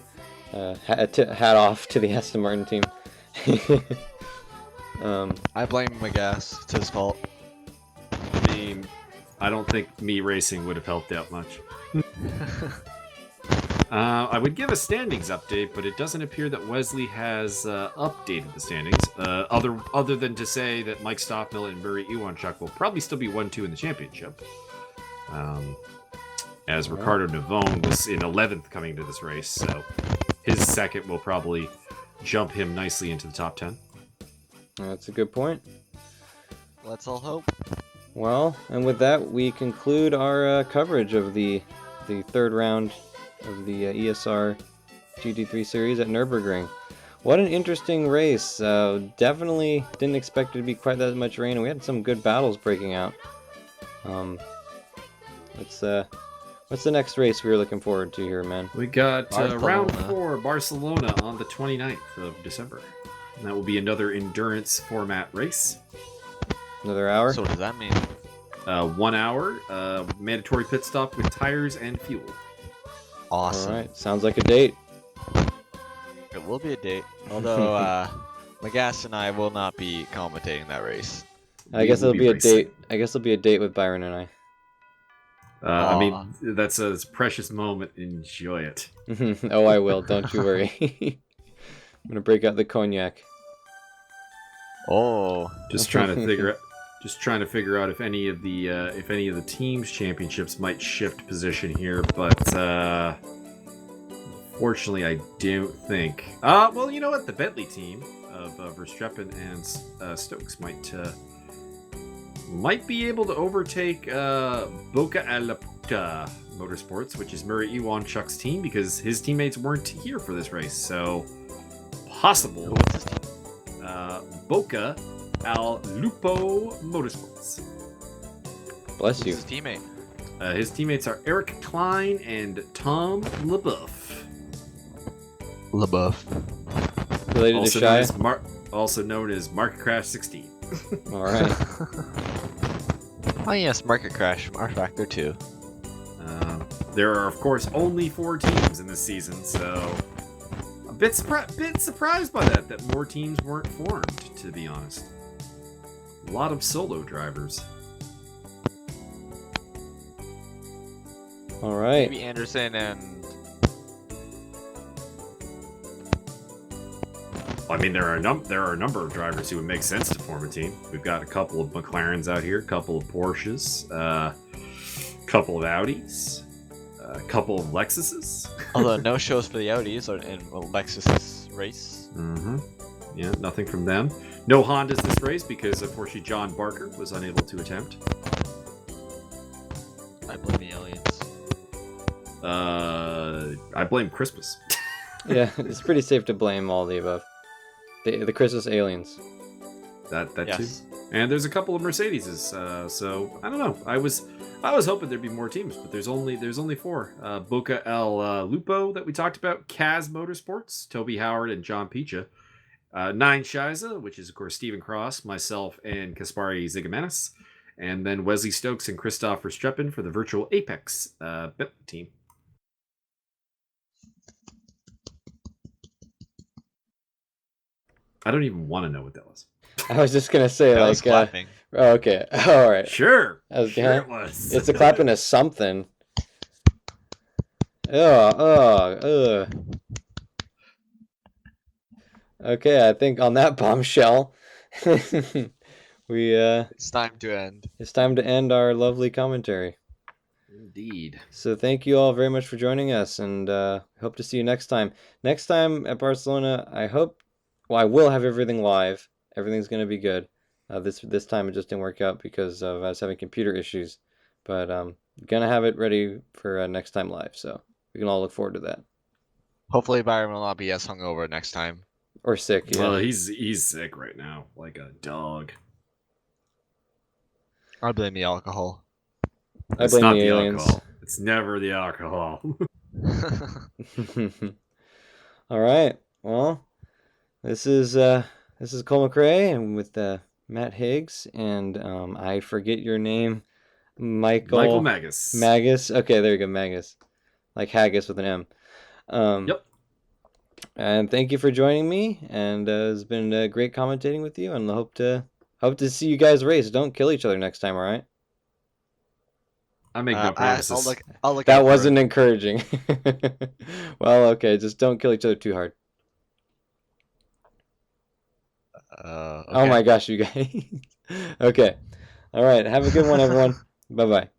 hat off to the Aston Martin team. I blame Magas. It's his fault. I mean, I don't think me racing would have helped out much. I would give a standings update, but it doesn't appear that Wesley has updated the standings. Other than to say that Mike Stockmill and Murray Iwanchuk will probably still be 1-2 in the championship. As Ricardo Navone was in 11th coming to this race, so his 2nd will probably jump him nicely into the top 10. That's a good point. Let's all hope. Well, and with that, we conclude our coverage of the 3rd round of the ESR GT3 series at Nürburgring. What an interesting race. Definitely didn't expect it to be quite that much rain, and we had some good battles breaking out. What's the next race we were looking forward to here, man? We got round Barcelona. 4, Barcelona, on the 29th of December. And that will be another endurance format race. Another hour? So what does that mean? 1 hour, mandatory pit stop with tires and fuel. Awesome. Alright, sounds like a date. It will be a date. Although Magas and I will not be commentating that race. I guess it'll be a racing. date. I guess it'll be a date with Byron and I. I mean, that's a precious moment. Enjoy it. Oh, I will. Don't you worry. I'm gonna break out the cognac. Oh. Just trying to figure out if any of the teams championships might shift position here, but Fortunately, I don't think. Well, you know what? The Bentley team of Verstappen and Stokes might be able to overtake Boca La Puta Motorsports, which is Murray Iwanchuk's team, because his teammates weren't here for this race. So, possible. What's his team? Boca Al Lupo Motorsports. Bless Who's you. his teammate? His teammates are Eric Klein and Tom LeBeuf. LaBeouf. Related to Shy? Also known as Market Crash 16. All right. Oh yes, Market Crash, R Factor 2. There are, of course, only 4 teams in this season, so a bit surprised by that more teams weren't formed, to be honest. A lot of solo drivers. All right. Maybe Anderson and I mean, there are a number of drivers who would make sense to form a team. We've got a couple of McLarens out here, a couple of Porsches, a couple of Audis, a couple of Lexuses. although no shows for the Audis or in Lexus's race. Mm-hmm. Yeah, nothing from them. No Hondas this race because, unfortunately, John Barker was unable to attempt. I blame the aliens. I blame Christmas. Yeah, it's pretty safe to blame all the above. The Christmas aliens. that Yes. too. And there's a couple of Mercedeses. So I don't know. I was hoping there'd be more teams, but there's only 4. Boca El Lupo that we talked about, Kaz Motorsports, Toby Howard and John Picha. 9 Shiza, which is of course Stephen Cross, myself, and Kaspari Zigamanis. And then Wesley Stokes and Christoph Verstappen for the virtual Apex Bentley team. I don't even want to know what that was. I was just gonna say, That like, was clapping. oh, okay, all right. Sure. Okay. It was. It's a clapping of something. Oh. Okay, I think on that bombshell, It's time to end. it's time to end our lovely commentary. Indeed. So thank you all very much for joining us, and hope to see you next time. Next time at Barcelona, I will have everything live. Everything's going to be good. This time it just didn't work out because of us having computer issues, but gonna have it ready for next time live. So we can all look forward to that. Hopefully Byron will not be as hungover next time. Or sick. Yeah. Well, he's sick right now, like a dog. I blame the alcohol. I It's blame not the the aliens. alcohol. It's never the alcohol. All right. Well, this is Cole McRae and with Matt Higgs, and I forget your name, Michael Magus. Magus. Okay, there you go, Magus, like haggis with an M. Yep. And thank you for joining me, and it's been great commentating with you, and hope to see you guys race. Don't kill each other next time, all right? I make no promises. I'll look That out for wasn't it. encouraging. Well, okay, just don't kill each other too hard. Okay. Oh my gosh, you guys. Okay. All right. Have a good one, everyone. Bye-bye.